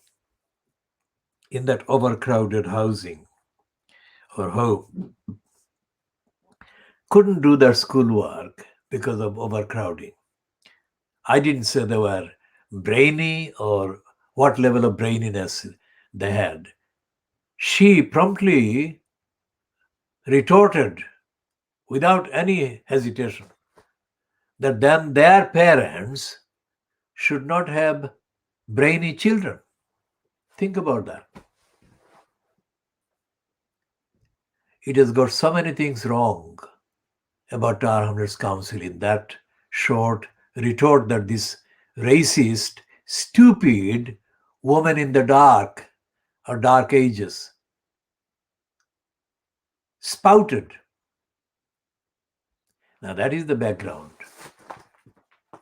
in that overcrowded housing or home couldn't do their schoolwork because of overcrowding. I didn't say they were brainy or what level of braininess they had. She promptly retorted without any hesitation that then their parents should not have brainy children. Think about that. It has got so many things wrong about Tower Hamlets Council in that short retort that this racist, stupid woman in the dark or dark ages spouted. Now that is the background.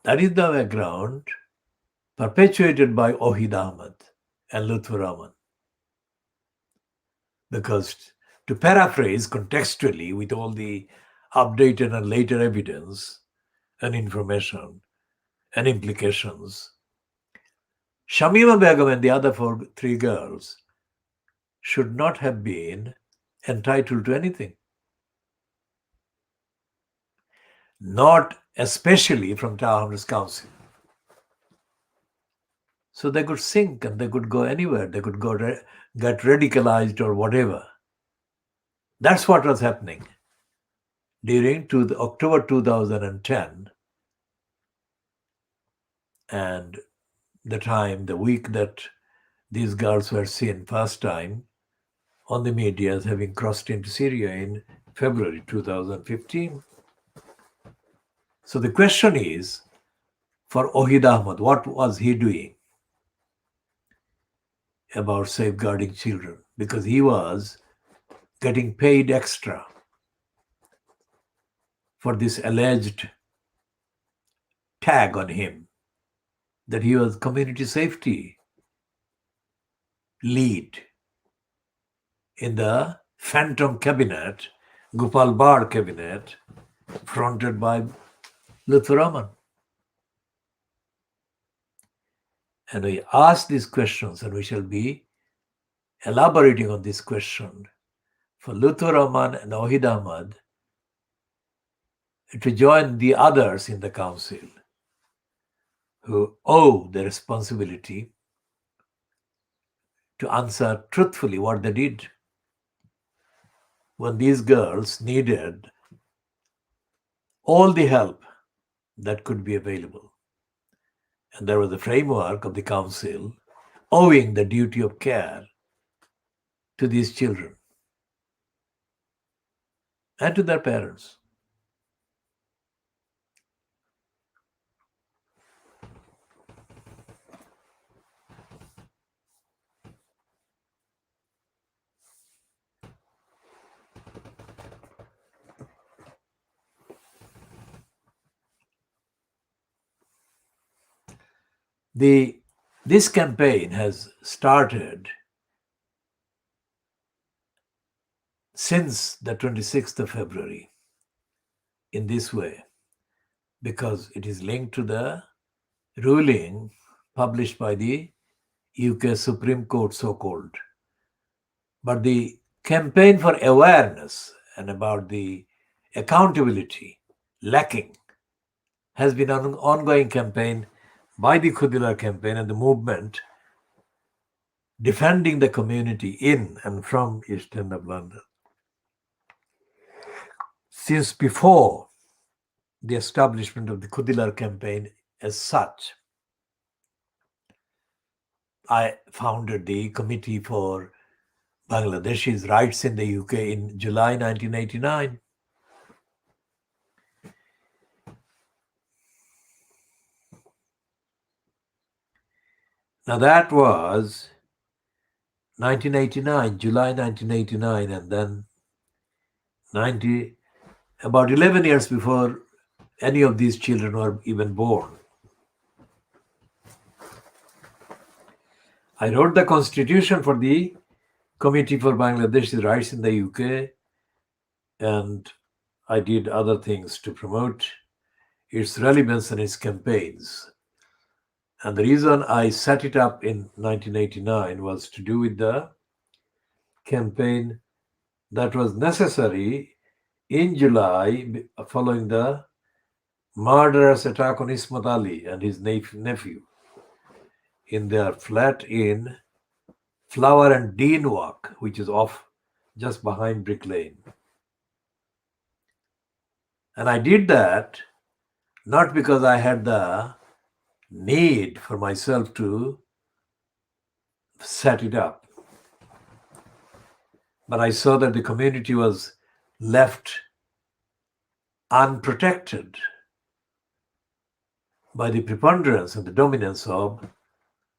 That is the background perpetuated by Ohid Ahmed and Lutfur Rahman. Because, to paraphrase contextually with all the updated and later evidence and information and implications, Shamima Begum and the other three girls should not have been entitled to anything. Not especially from Tower Hamlets Council. So they could sink and they could go anywhere. They could go get radicalized or whatever. That's what was happening during October 2010 and the week that these girls were seen first time on the media as having crossed into Syria in February 2015. So the question is, for Ohid Ahmed, what was he doing about safeguarding children? Because he was getting paid extra for this alleged tag on him that he was community safety lead in the phantom cabinet, Gopal Bar cabinet, fronted by Lutfur Rahman. And we ask these questions, and we shall be elaborating on this question for Lutfur Rahman and Ohid Ahmed to join the others in the council who owe the responsibility to answer truthfully what they did when these girls needed all the help that could be available. And there was a framework of the council owing the duty of care to these children and to their parents. This campaign has started since the 26th of February in this way, because it is linked to the ruling published by the UK Supreme Court, so-called. But the campaign for awareness and about the accountability lacking has been an ongoing campaign by the Khoodeelaar campaign and the movement defending the community in and from East End of London since before the establishment of the Khoodeelaar campaign as such. I founded the Committee for Bangladeshis' Rights in the UK in July 1989. Now that was 1989, July 1989, and then about 11 years before any of these children were even born. I wrote the constitution for the Committee for Bangladeshis' Rights in the UK, and I did other things to promote its relevance and its campaigns. And the reason I set it up in 1989 was to do with the campaign that was necessary in July following the murderous attack on Ismat Ali and his nephew in their flat in Flower and Dean Walk, which is off just behind Brick Lane. And I did that not because I had the need for myself to set it up, but I saw that the community was left unprotected by the preponderance and the dominance of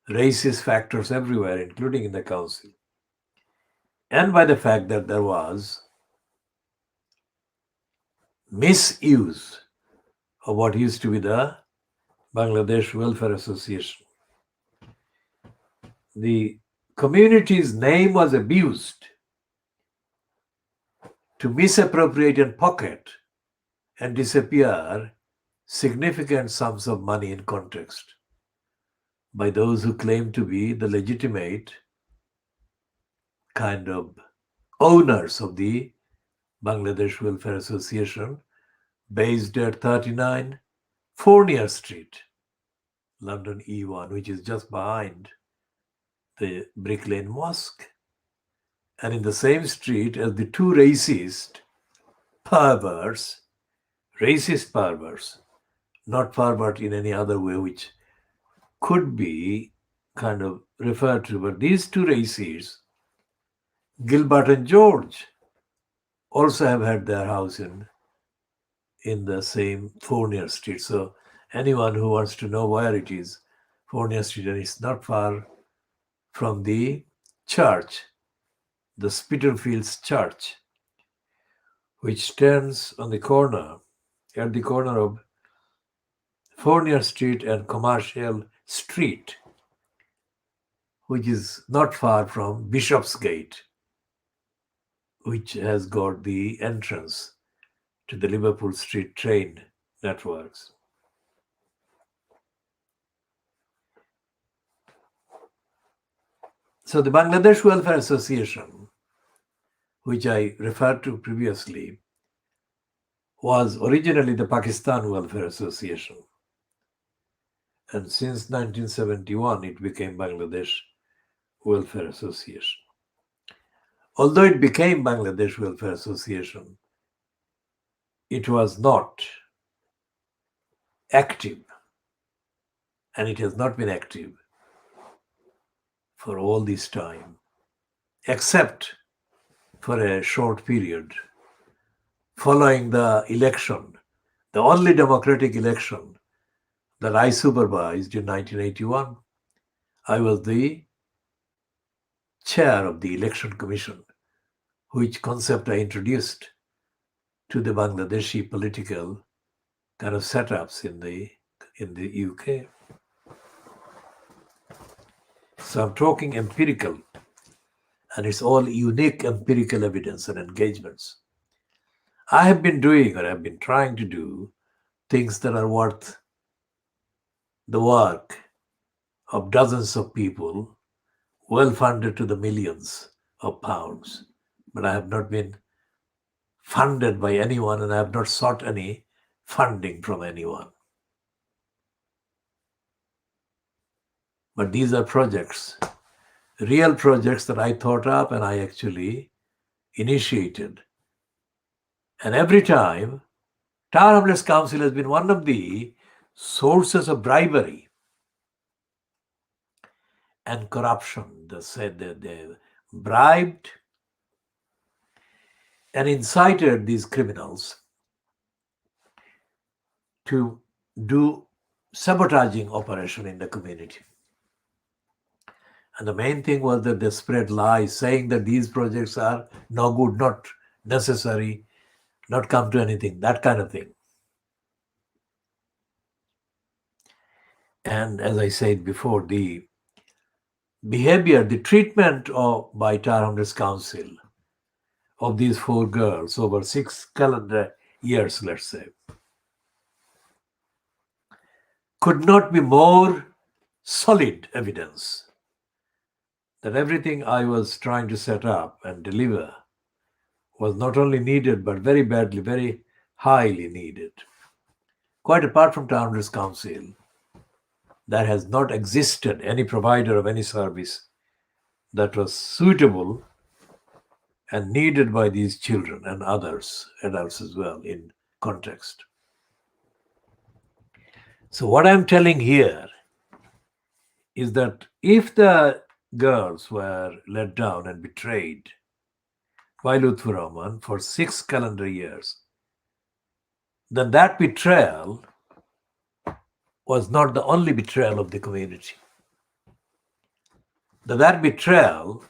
racist factors everywhere, including in the council, and by the fact that there was misuse of what used to be the Bangladesh Welfare Association. the community's name was abused to misappropriate and pocket and disappear significant sums of money in context by those who claim to be the legitimate kind of owners of the Bangladesh Welfare Association based at 39 Fournier Street, London E1, which is just behind the Brick Lane Mosque, and in the same street as the two perverts, racist perverts, not pervert in any other way, which could be kind of referred to, but these two racists, Gilbert and George, also have had their house in the same Fournier Street. So anyone who wants to know where it is, Fournier Street, and it's not far from the church, the Spitalfields Church, which stands on the corner, at the corner of Fournier Street and Commercial Street, which is not far from Bishopsgate, which has got the entrance to the Liverpool Street train networks. So the Bangladesh Welfare Association, which I referred to previously, was originally the Pakistan Welfare Association. And since 1971, it became Bangladesh Welfare Association. Although it became Bangladesh Welfare Association, it was not active, and it has not been active for all this time, except for a short period following the election, the only democratic election that I supervised in 1981. I was the chair of the election commission, which concept I introduced to the Bangladeshi political kind of setups in the UK. So I'm talking empirical, and it's all unique empirical evidence and engagements. I have been doing, or I've been trying to do, things that are worth the work of dozens of people, well funded to the millions of pounds. But I have not been funded by anyone, and I have not sought any funding from anyone. But these are projects, real projects that I thought up and I actually initiated. And every time, Tower Hamlets Council has been one of the sources of bribery and corruption. They said that they bribed and incited these criminals to do sabotaging operation in the community. And the main thing was that they spread lies, saying that these projects are no good, not necessary, not come to anything, that kind of thing. And as I said before, the behavior, the treatment by Tower Hamlets Council of these 4 girls over 6 calendar years, let's say, could not be more solid evidence that everything I was trying to set up and deliver was not only needed, but very badly, very highly needed. Quite apart from Tower Hamlets Council, there has not existed any provider of any service that was suitable and needed by these children and others, adults as well, in context. So what I'm telling here is that if the girls were let down and betrayed by Lutfur Rahman for 6 calendar years, then that betrayal was not the only betrayal of the community. That betrayal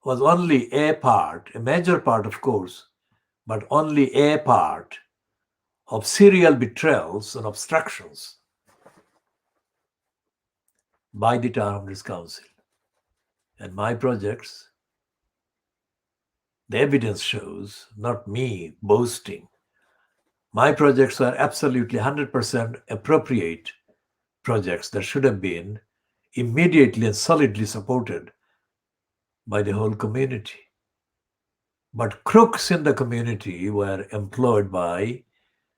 was only a part, a major part, of course, but only a part of serial betrayals and obstructions by the Town Hrs Council. And my projects, the evidence shows, not me boasting, my projects are absolutely 100% appropriate projects that should have been immediately and solidly supported by the whole community. But crooks in the community were employed by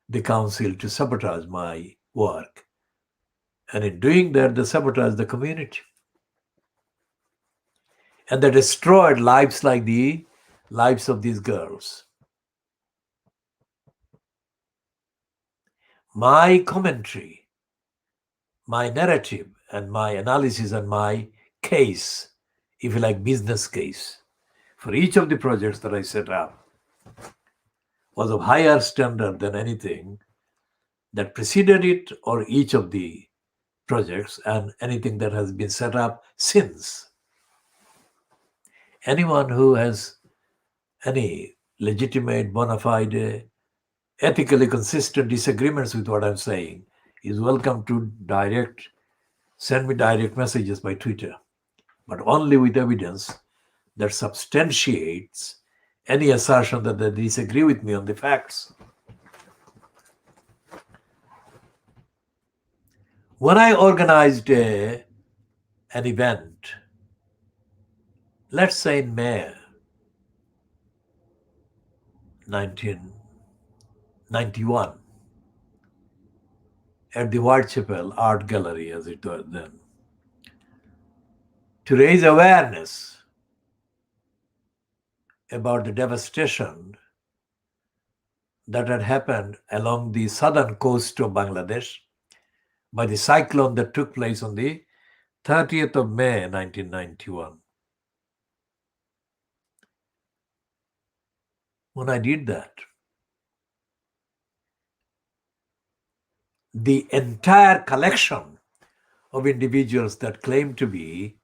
the council to sabotage my work. And in doing that, they sabotaged the community. And they destroyed lives like the lives of these girls. My commentary, my narrative, and my analysis and my case, if you like, business case, for each of the projects that I set up was of higher standard than anything that preceded it or each of the projects and anything that has been set up since. Anyone who has any legitimate, bona fide, ethically consistent disagreements with what I'm saying is welcome to send me direct messages by Twitter, but only with evidence that substantiates any assertion that they disagree with me on the facts. When I organized an event, let's say in May 1991, at the Whitechapel Art Gallery, as it was then, to raise awareness about the devastation that had happened along the southern coast of Bangladesh by the cyclone that took place on the 30th of May 1991. When I did that, the entire collection of individuals that claimed to be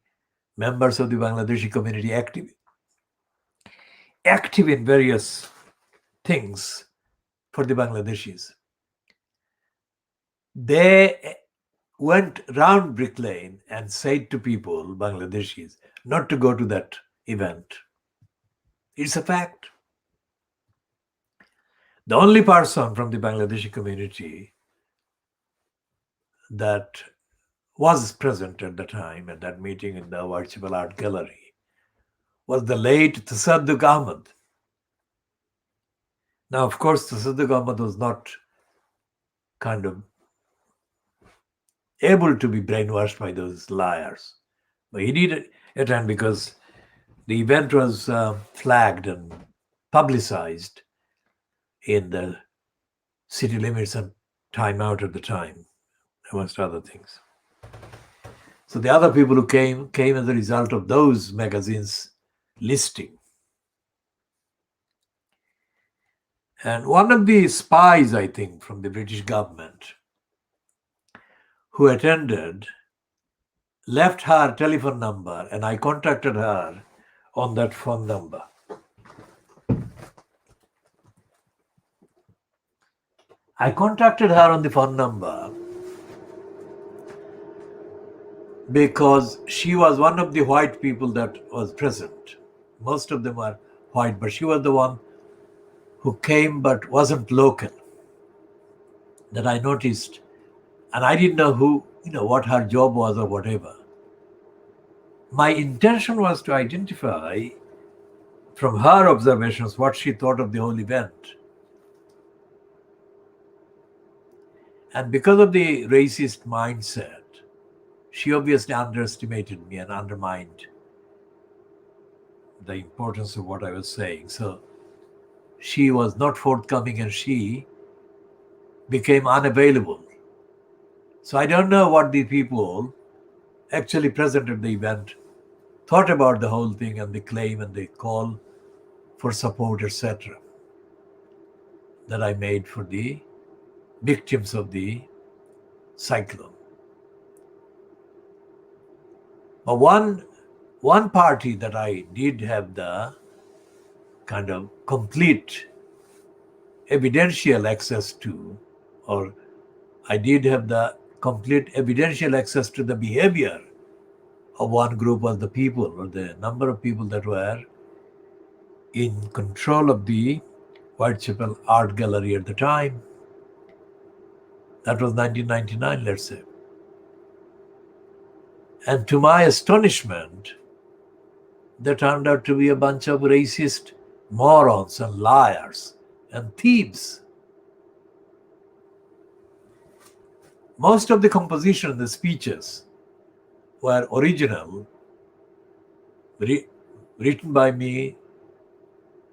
members of the Bangladeshi community, active in various things for the Bangladeshis, they went round Brick Lane and said to people, Bangladeshis, not to go to that event. It's a fact. The only person from the Bangladeshi community that was present at the time at that meeting in the Whitechapel Art Gallery was the late Tasadduk Ahmad. Now, of course, Tasadduk Ahmad was not kind of able to be brainwashed by those liars. But he did attend because the event was flagged and publicized in the city limits and Time Out at the time, amongst other things. So the other people who came as a result of those magazines listing. And one of the spies, I think, from the British government who attended left her telephone number, and I contacted her on that phone number. I contacted her on the phone number because she was one of the white people that was present. Most of them were white, but she was the one who came but wasn't local, that I noticed. And I didn't know what her job was or whatever. My intention was to identify from her observations what she thought of the whole event. And because of the racist mindset, she obviously underestimated me and undermined the importance of what I was saying. So she was not forthcoming and she became unavailable. So I don't know what the people actually present at the event thought about the whole thing and the claim and the call for support, etc., that I made for the victims of the cyclone. But one party that I did have the kind of complete evidential access to, or I did have the complete evidential access to the behavior of one group was the people, or the number of people that were in control of the Whitechapel Art Gallery at the time. That was 1999, let's say. And to my astonishment, they turned out to be a bunch of racist morons and liars and thieves. Most of the composition, the speeches, were original, written by me,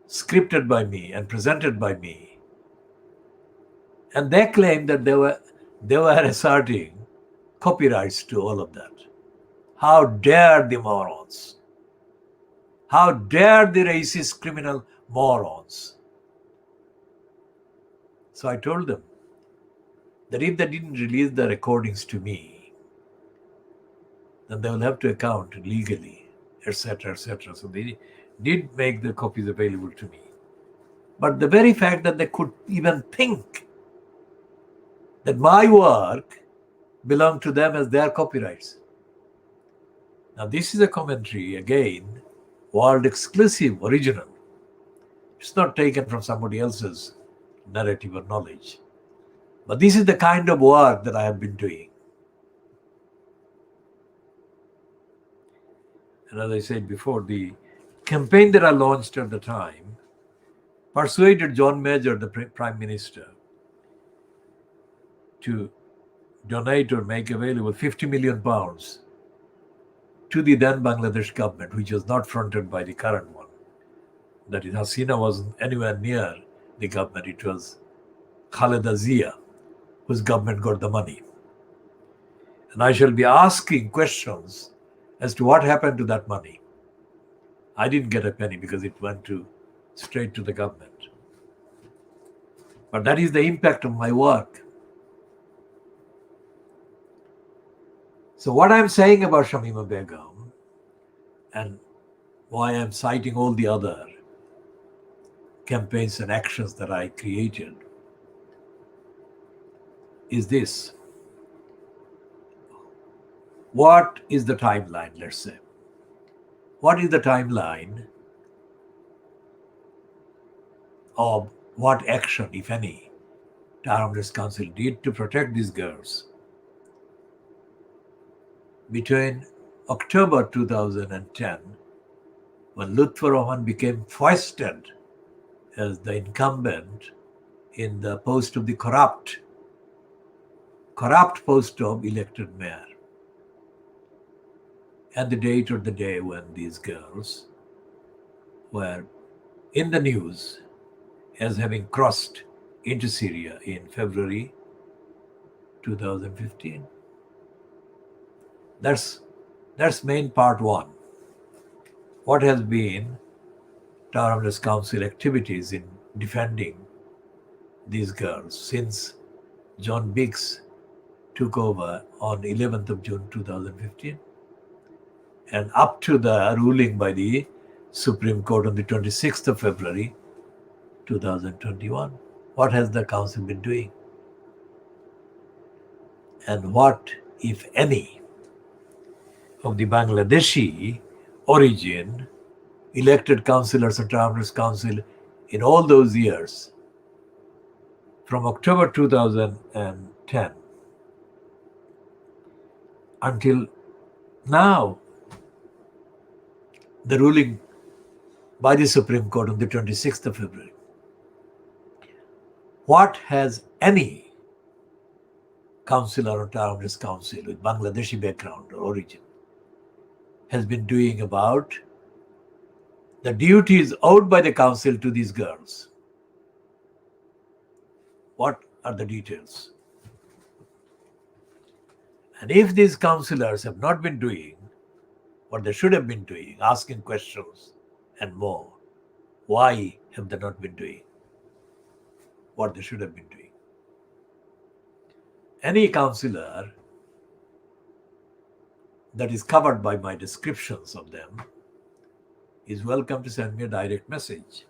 scripted by me, and presented by me. And they claimed that they were asserting copyrights to all of that. How dare the morons? How dare the racist criminal morons? So I told them that if they didn't release the recordings to me, then they will have to account legally, etc., etc. So they did make the copies available to me. But the very fact that they could even think that my work belonged to them as their copyrights. Now this is a commentary, again, world exclusive, original. It's not taken from somebody else's narrative or knowledge. But this is the kind of work that I have been doing. And as I said before, the campaign that I launched at the time persuaded John Major, the Prime Minister, to donate or make available £50 million to the then Bangladesh government, which was not fronted by the current one. That is, Hasina wasn't anywhere near the government. It was Khaleda Zia, whose government got the money. And I shall be asking questions as to what happened to that money. I didn't get a penny because it went straight to the government. But that is the impact of my work. So what I'm saying about Shamima Begum, and why I'm citing all the other campaigns and actions that I created, is this. What is the timeline, let's say? What is the timeline of what action, if any, Tar Hrs Council did to protect these girls between October 2010, when Lutfur Rahman became foisted as the incumbent in the post of the corrupt post of elected mayor, and the date or the day when these girls were in the news as having crossed into Syria in February 2015. That's main part one. What has been Tar Hrs Council activities in defending these girls since John Biggs took over on 11th of June 2015 and up to the ruling by the Supreme Court on the 26th of February 2021. What has the council been doing? And what, if any, of the Bangladeshi origin elected councillors of Tar Hrs Council in all those years, from October 2010 until now, the ruling by the Supreme Court on the 26th of February. What has any councillor of Tar Hrs Council with Bangladeshi background or origin has been doing about the duties owed by the council to these girls? What are the details? And if these councillors have not been doing what they should have been doing, asking questions and more, why have they not been doing what they should have been doing? Any councillor that is covered by my descriptions of them is welcome to send me a direct message,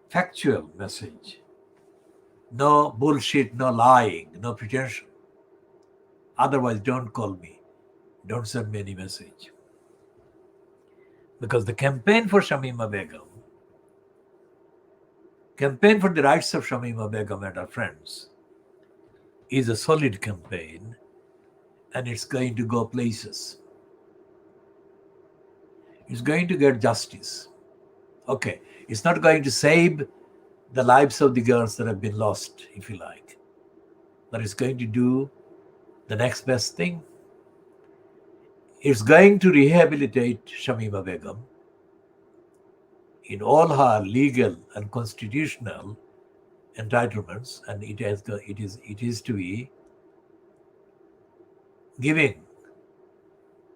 factual message. No bullshit, no lying, no pretension. Otherwise, don't call me don't send me any message. Because the campaign for Shamima Begum, campaign for the rights of Shamima Begum and her friends, is a solid campaign, and it's going to go places. It's going to get justice. Okay, it's not going to save the lives of the girls that have been lost, if you like, but it's going to do the next best thing. It's going to rehabilitate Shamima Begum in all her legal and constitutional entitlements, and it is to be giving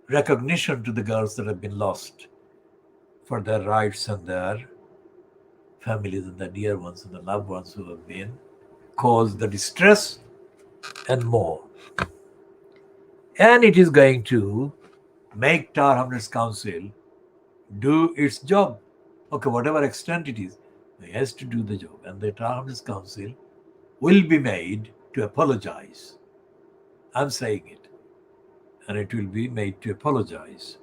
recognition to the girls that have been lost for their rights and their families and their dear ones and the loved ones who have been caused the distress and more. And it is going to make Tar Hamnets Council do its job. Okay, whatever extent it is, it has to do the job. And the Tar Hamnets Council will be made to apologize. I'm saying it. And it will be made to apologize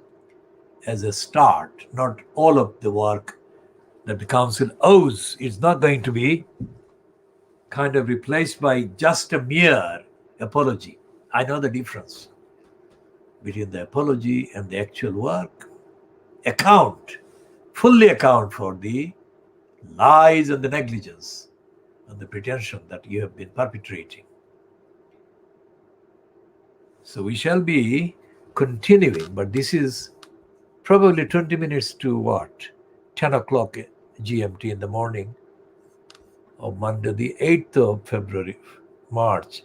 as a start, not all of the work that the council owes. It's not going to be kind of replaced by just a mere apology. I know the difference between the apology and the actual work. Fully account for the lies and the negligence and the pretension that you have been perpetrating. So we shall be continuing, but this is probably 20 minutes to what? 10 o'clock GMT in the morning of Monday, the 8th of February, March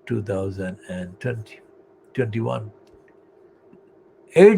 2021. 8